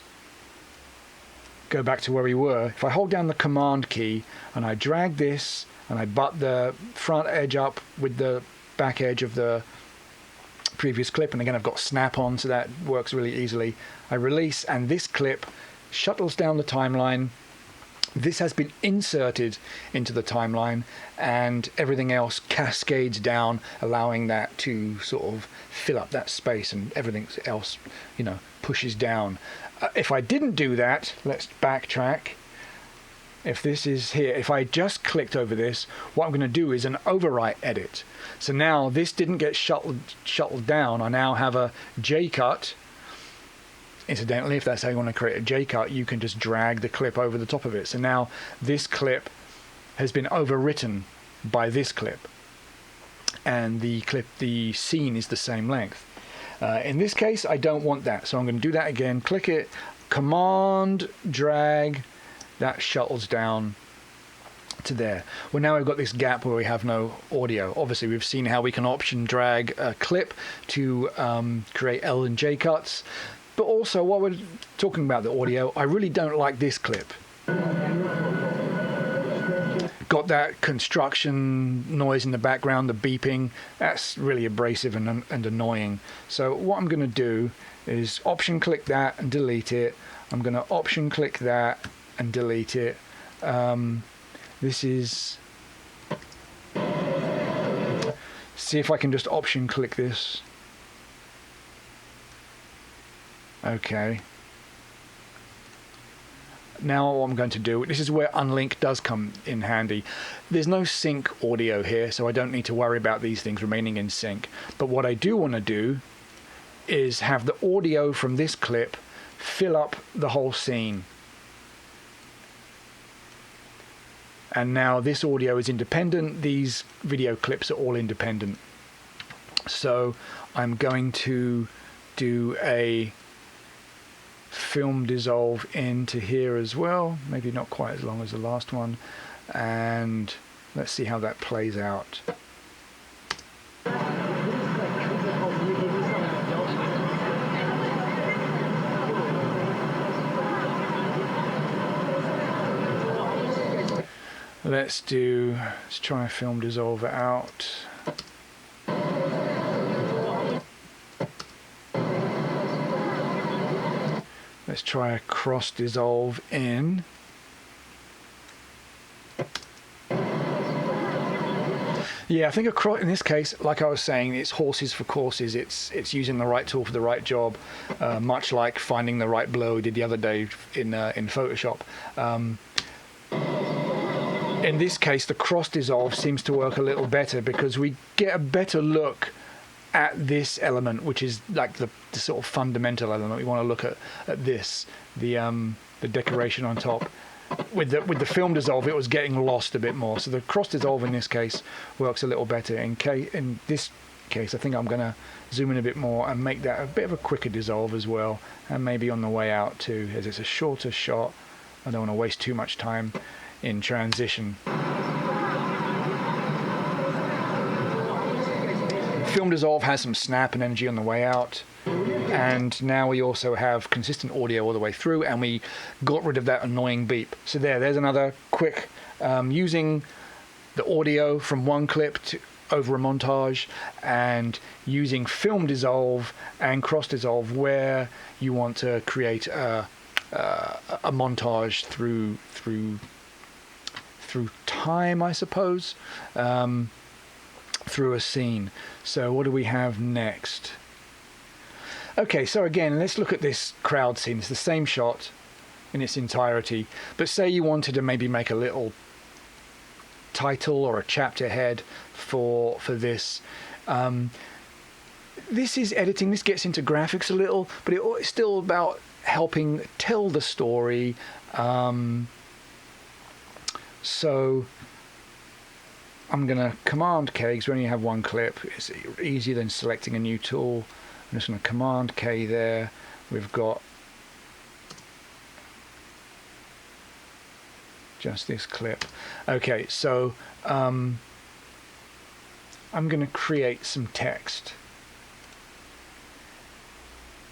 go back to where we were. If I hold down the Command key and I drag this and I butt the front edge up with the back edge of the previous clip, and again I've got snap on, so that works really easily. I release, and this clip shuttles down the timeline. This has been inserted into the timeline, and everything else cascades down, allowing that to sort of fill up that space, and everything else, you know, pushes down. If I didn't do that, let's backtrack. If this is here, if I just clicked over this, what I'm going to do is an overwrite edit. So now this didn't get shuttled down. I now have a J-cut. Incidentally, if that's how you want to create a J-cut, you can just drag the clip over the top of it. So now this clip has been overwritten by this clip, and the scene is the same length. In this case, I don't want that, so I'm going to do that again. Click it, Command, drag, that shuttles down to there. Well, now we've got this gap where we have no audio. Obviously, we've seen how we can option drag a clip to create L and J cuts. But also, while we're talking about the audio, I really don't like this clip. Got that construction noise in the background, the beeping. That's really abrasive and annoying. So what I'm going to do is option click that and delete it. I'm going to option click that and delete it. This is... See if I can just option click this. Okay. Now what I'm going to do, this is where unlink does come in handy. There's no sync audio here, so I don't need to worry about these things remaining in sync. But what I do want to do is have the audio from this clip fill up the whole scene. And now this audio is independent. These video clips are all independent. So I'm going to do a film dissolve into here as well. Maybe not quite as long as the last one. And let's see how that plays out. Let's try a film dissolve it out. Let's try a cross dissolve in. Yeah, I think in this case, like I was saying, it's horses for courses. It's using the right tool for the right job, much like finding the right blur we did the other day in Photoshop. In this case, the cross dissolve seems to work a little better because we get a better look at this element, which is like the sort of fundamental element. We want to look at this, the decoration on top. With the film dissolve, it was getting lost a bit more. So the cross dissolve in this case works a little better. In this case, I think I'm going to zoom in a bit more and make that a bit of a quicker dissolve as well, and maybe on the way out too, as it's a shorter shot. I don't want to waste too much time in transition. Film dissolve has some snap and energy on the way out, and now we also have consistent audio all the way through, and we got rid of that annoying beep. So there's another quick using the audio from one clip over a montage, and using film dissolve and cross dissolve where you want to create a montage through time, I suppose, through a scene. So what do we have next? Okay, so again, let's look at this crowd scene. It's the same shot in its entirety, but say you wanted to maybe make a little title or a chapter head for this. This is editing. This gets into graphics a little, but it's still about helping tell the story. So I'm going to Command K because we only have one clip. It's easier than selecting a new tool. I'm just going to Command K there. We've got just this clip. Okay, so I'm going to create some text.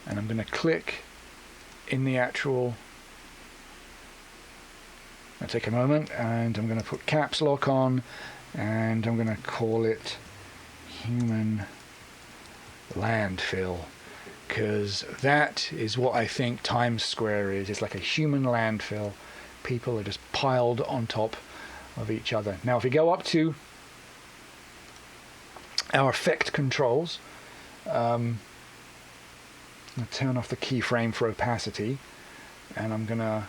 And I'm going to click in the actual... I'll take a moment, and I'm going to put caps lock on, and I'm going to call it human landfill, because that is what I think Times Square is. It's like a human landfill. People are just piled on top of each other. Now if we go up to our effect controls, I'm going to turn off the keyframe for opacity, and I'm going to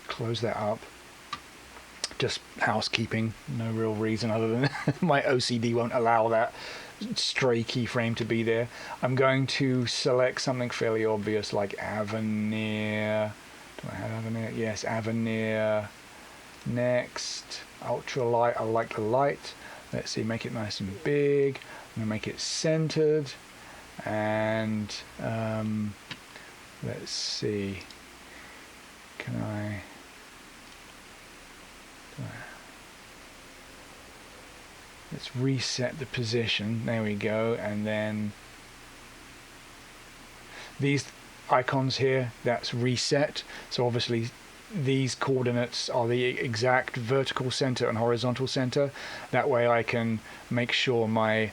close that up. Just housekeeping, no real reason other than my OCD won't allow that stray keyframe to be there. I'm going to select something fairly obvious like Avenir. Do I have Avenir? Yes, Avenir. Next, ultralight. I like the light. Let's see, make it nice and big. I'm going to make it centered. And let's see. Can I... Let's reset the position. There we go. And then these icons here, that's reset. So obviously these coordinates are the exact vertical center and horizontal center. That way I can make sure my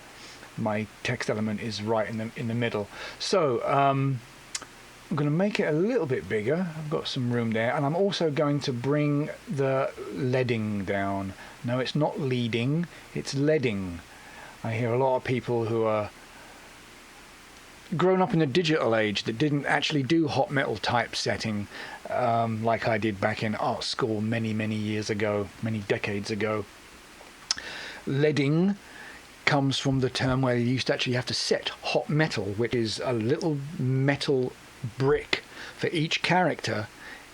text element is right in the middle. So I'm going to make it a little bit bigger. I've got some room there, and I'm also going to bring the leading down. No, it's not leading, it's leading. I hear a lot of people who are grown up in the digital age that didn't actually do hot metal typesetting like I did back in art school many years ago, many decades ago. Leading comes from the term where you used to actually have to set hot metal, which is a little metal brick for each character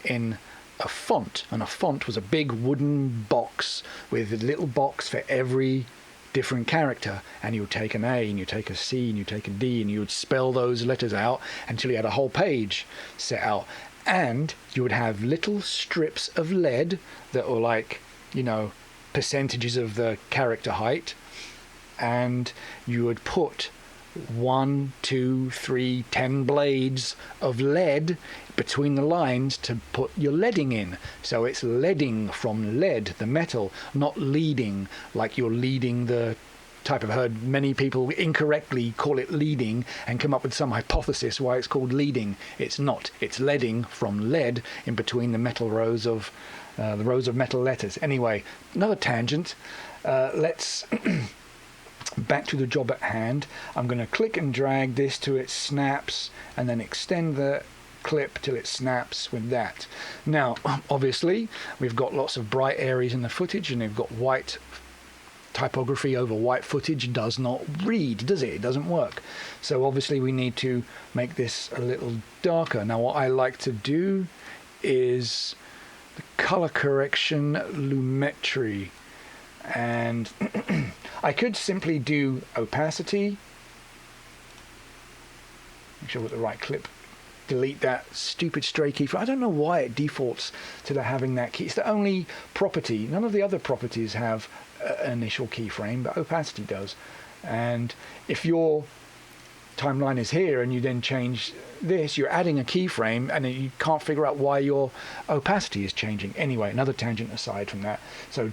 in a font. And a font was a big wooden box with a little box for every different character, and you would take an A and you take a C and you take a D and you would spell those letters out until you had a whole page set out. And you would have little strips of lead that were like, you know, percentages of the character height, and you would put 1, 2, 3, 10 blades of lead between the lines to put your leading in. So it's leading from lead, the metal, not leading like you're leading the type. I've heard many people incorrectly call it leading and come up with some hypothesis why it's called leading. It's not. It's leading from lead in between the metal rows of the rows of metal letters. Anyway, another tangent. Let's back to the job at hand. I'm going to click and drag this till it snaps, and then extend the clip till it snaps with that. Now, obviously, we've got lots of bright areas in the footage, and we've got white typography over white footage. Does not read, does it? It doesn't work. So obviously we need to make this a little darker. Now, what I like to do is the color correction lumetri, and I could simply do opacity. Make sure with the right clip. Delete that stupid stray keyframe. I don't know why it defaults to having that key. It's the only property. None of the other properties have an initial keyframe, but opacity does. And if your timeline is here and you then change this, you're adding a keyframe, and you can't figure out why your opacity is changing. Anyway, another tangent aside from that. So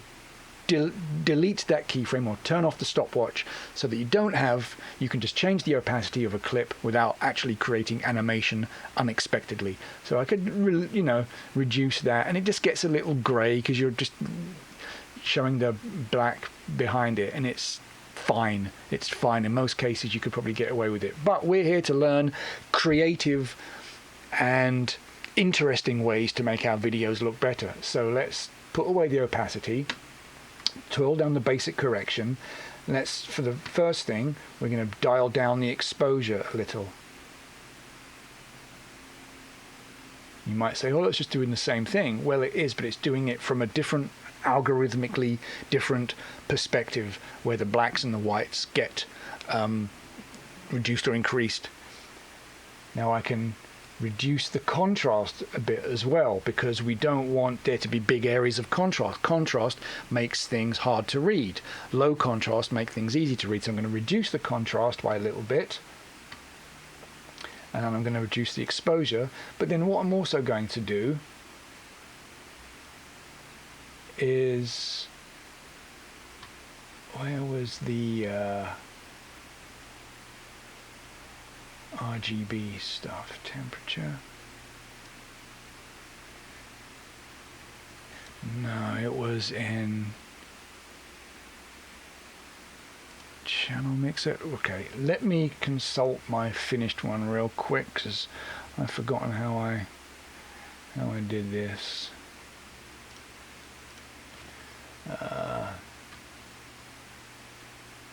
delete that keyframe or turn off the stopwatch so that you can just change the opacity of a clip without actually creating animation unexpectedly. So I could reduce that, and it just gets a little gray because you're just showing the black behind it, and it's fine. It's fine. In most cases you could probably get away with it, but we're here to learn creative and interesting ways to make our videos look better. So let's put away the opacity, twirl down the basic correction. For the first thing, we're going to dial down the exposure a little. You might say, oh, it's just doing the same thing. Well, it is, but it's doing it from a different, algorithmically different perspective, where the blacks and the whites get reduced or increased. Now I can reduce the contrast a bit as well, because we don't want there to be big areas of contrast. Contrast makes things hard to read. Low contrast makes things easy to read. So I'm going to reduce the contrast by a little bit, and I'm going to reduce the exposure. But then what I'm also going to do is, where was the RGB stuff? Temperature? No, it was in channel mixer. Okay, let me consult my finished one real quick, because I've forgotten how I did this.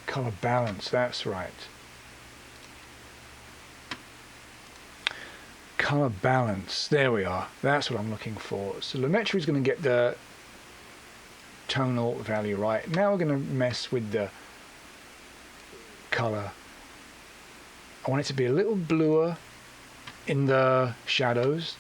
Color balance, that's right. Color balance, there we are. That's what I'm looking for. So lumetri is going to get the tonal value right. Now we're going to mess with the color. I want it to be a little bluer in the shadows,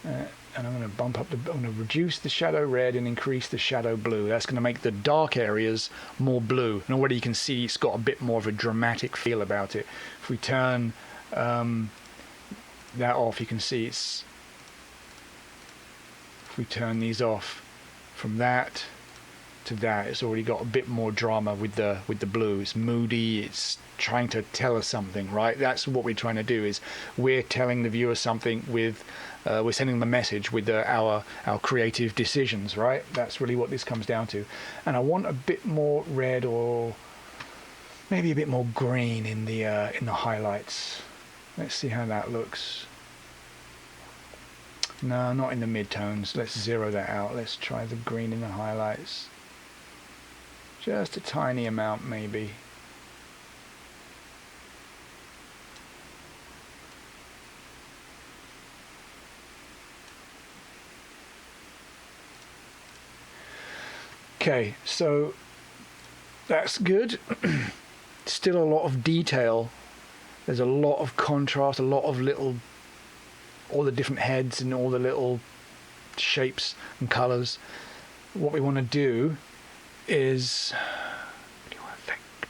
and I'm going to I'm going to reduce the shadow red and increase the shadow blue. That's going to make the dark areas more blue, and already you can see it's got a bit more of a dramatic feel about it. If we turn that off, you can see if we turn these off, from that to that, it's already got a bit more drama with the blue. It's moody, it's trying to tell us something, right? That's what we're trying to do, is we're telling the viewer something with we're sending them a message with our creative decisions, right? That's really what this comes down to. And I want a bit more red, or maybe a bit more green in the highlights. Let's see how that looks. No, not in the mid-tones. Let's zero that out. Let's try the green in the highlights. Just a tiny amount, maybe. Okay, so that's good. Still a lot of detail. There's a lot of contrast, a lot of little, all the different heads and all the little shapes and colors. What we want to do is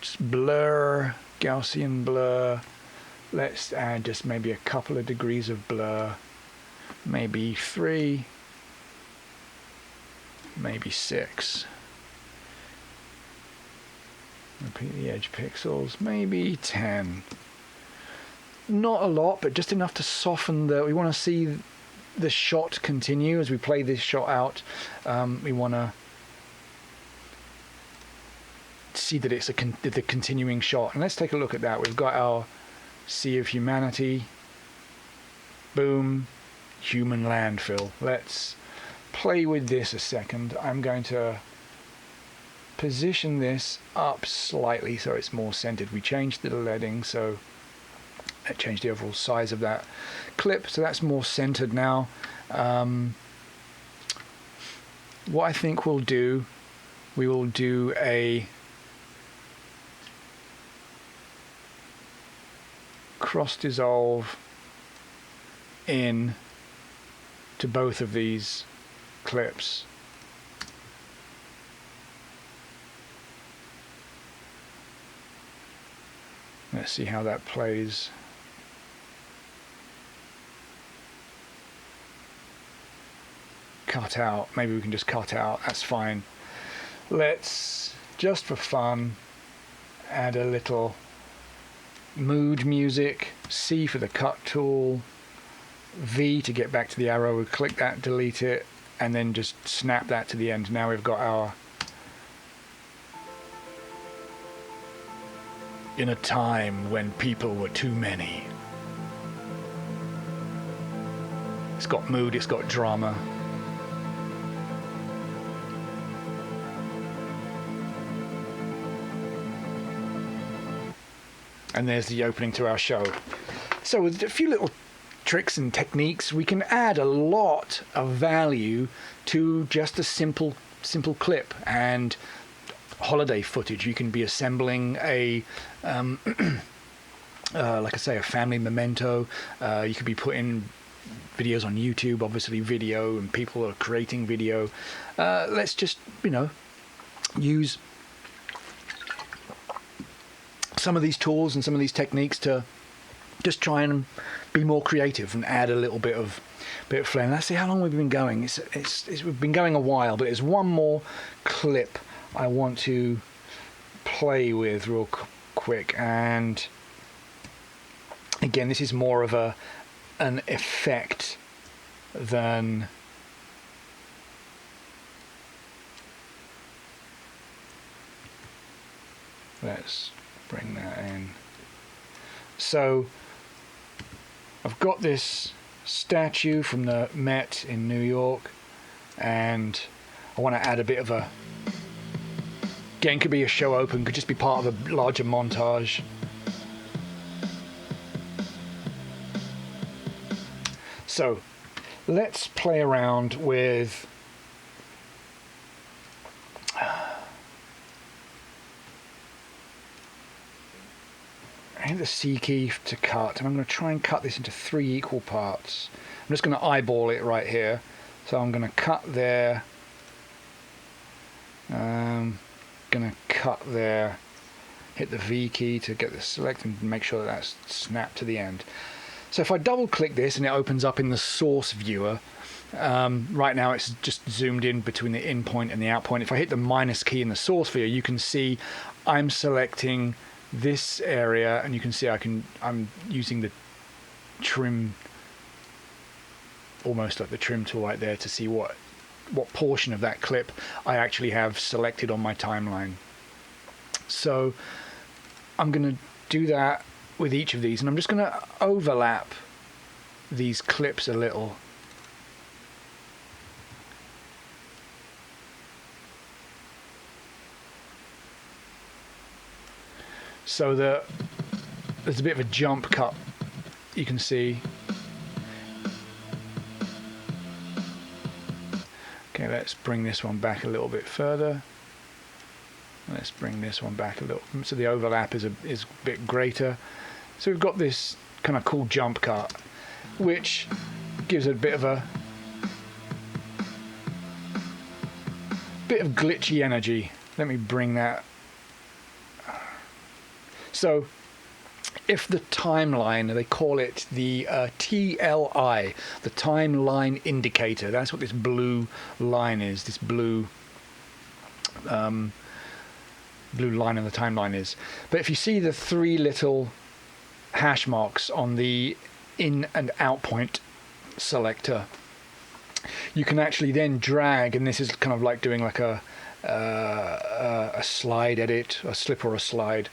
just blur, Gaussian blur. Let's add just maybe a couple of degrees of blur, maybe 3, maybe 6. Repeat the edge pixels, maybe 10. Not a lot, but just enough to soften the, we want to see the shot continue as we play this shot out. We want to see that it's the continuing shot. And let's take a look at that. We've got our Sea of Humanity. Boom. Human landfill. Let's play with this a second. I'm going to position this up slightly so it's more centered. We changed the leading, so that changed the overall size of that clip, so that's more centered now. What I think we'll do, we will do a cross dissolve in to both of these clips. Let's see how that plays. Cut out, maybe we can just cut out, that's fine. Let's, just for fun, add a little mood music, C for the cut tool, V to get back to the arrow, we'll click that, delete it, and then just snap that to the end. Now we've got our in a time when people were too many. It's got mood, it's got drama. And there's the opening to our show. So with a few little tricks and techniques, we can add a lot of value to just a simple clip. And holiday footage, you can be assembling a like I say, a family memento. You could be putting videos on YouTube, obviously video, and people are creating video. Let's just, use some of these tools and some of these techniques to just try and be more creative and add a little bit of flair. And let's see how long we've been going. We've been going a while, but there's one more clip I want to play with real quick. And again, this is more of an effect than let's bring that in. So I've got this statue from the Met in New York, and I want to add a bit of a, again, could be a show open, could just be part of a larger montage. So let's play around with I hit the C key to cut, and I'm going to try and cut this into 3 equal parts. I'm just going to eyeball it right here. So I'm going to cut there, going to cut there, hit the V key to get this select and make sure that that's snapped to the end. So if I double click this and it opens up in the source viewer, right now it's just zoomed in between the in point and the out point. If I hit the minus key in the source viewer, you can see I'm selecting this area, and you can see I'm using the trim, almost like the trim tool right there, to see what portion of that clip I actually have selected on my timeline. So I'm going to do that with each of these, and I'm just going to overlap these clips a little. So that there's a bit of a jump cut, you can see. Okay, let's bring this one back a little bit further. Let's bring this one back a little, so the overlap is a bit greater. So we've got this kind of cool jump cut, which gives a bit of glitchy energy. Let me bring that. So if the timeline, they call it the TLI, the timeline indicator, that's what this blue line is, this blue line on the timeline is. But if you see the three little hash marks on the in and out point selector, you can actually then drag, and this is kind of like doing like a slide edit, a slip or a slide.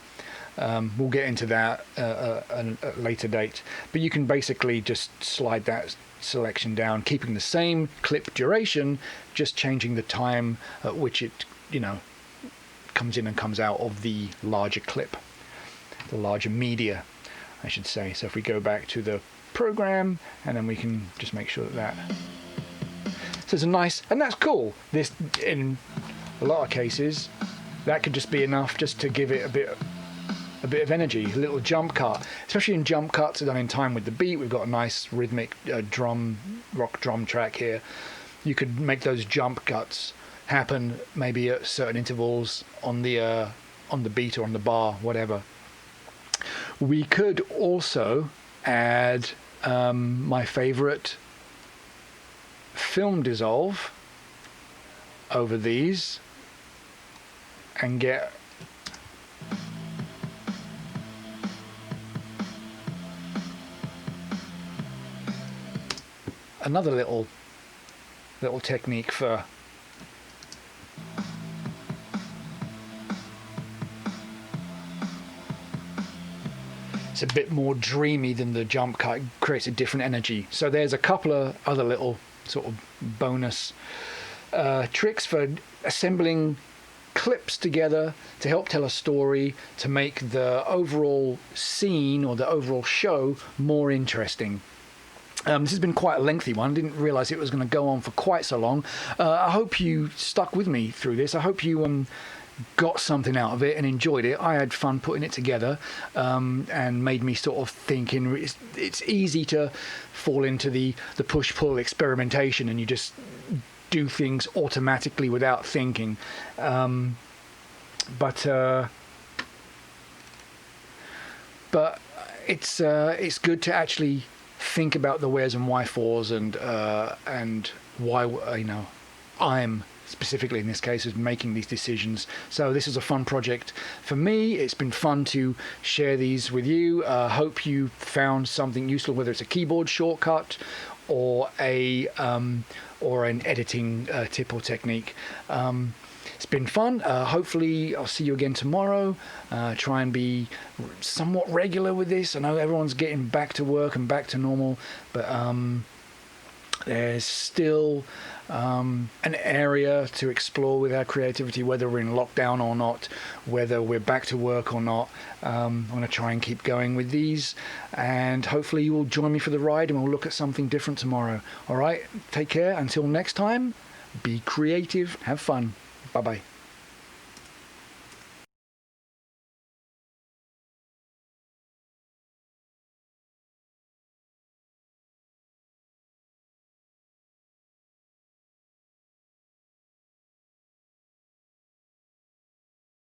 We'll get into that at a later date, but you can basically just slide that selection down, keeping the same clip duration, just changing the time at which it, comes in and comes out of the larger clip, the larger media, I should say. So if we go back to the program, and then we can just make sure that so it's a nice, and that's cool. This, in a lot of cases, that could just be enough just to give it a bit of energy, a little jump cut, especially in jump cuts done in time with the beat. We've got a nice rhythmic rock drum track here. You could make those jump cuts happen maybe at certain intervals on the beat or on the bar, whatever. We could also add my favorite film dissolve over these and get another little technique for it's a bit more dreamy than the jump cut. It creates a different energy. So there's a couple of other little sort of bonus tricks for assembling clips together to help tell a story, to make the overall scene or the overall show more interesting. This has been quite a lengthy one. I didn't realize it was going to go on for quite so long. I hope you stuck with me through this. I hope you got something out of it and enjoyed it. I had fun putting it together, and made me sort of thinking. It's easy to fall into the push-pull experimentation, and you just do things automatically without thinking. But it's good to actually think about the wheres and why-fors and why I'm specifically in this case is making these decisions. So this is a fun project for me. It's been fun to share these with you. Hope you found something useful, whether it's a keyboard shortcut or an editing tip or technique. It's been fun. Hopefully I'll see you again tomorrow. Try and be somewhat regular with this. I know everyone's getting back to work and back to normal, but there's still an area to explore with our creativity, whether we're in lockdown or not, whether we're back to work or not. I'm going to try and keep going with these, and hopefully you will join me for the ride, and we'll look at something different tomorrow. All right, take care. Until next time, be creative, have fun. Bye-bye.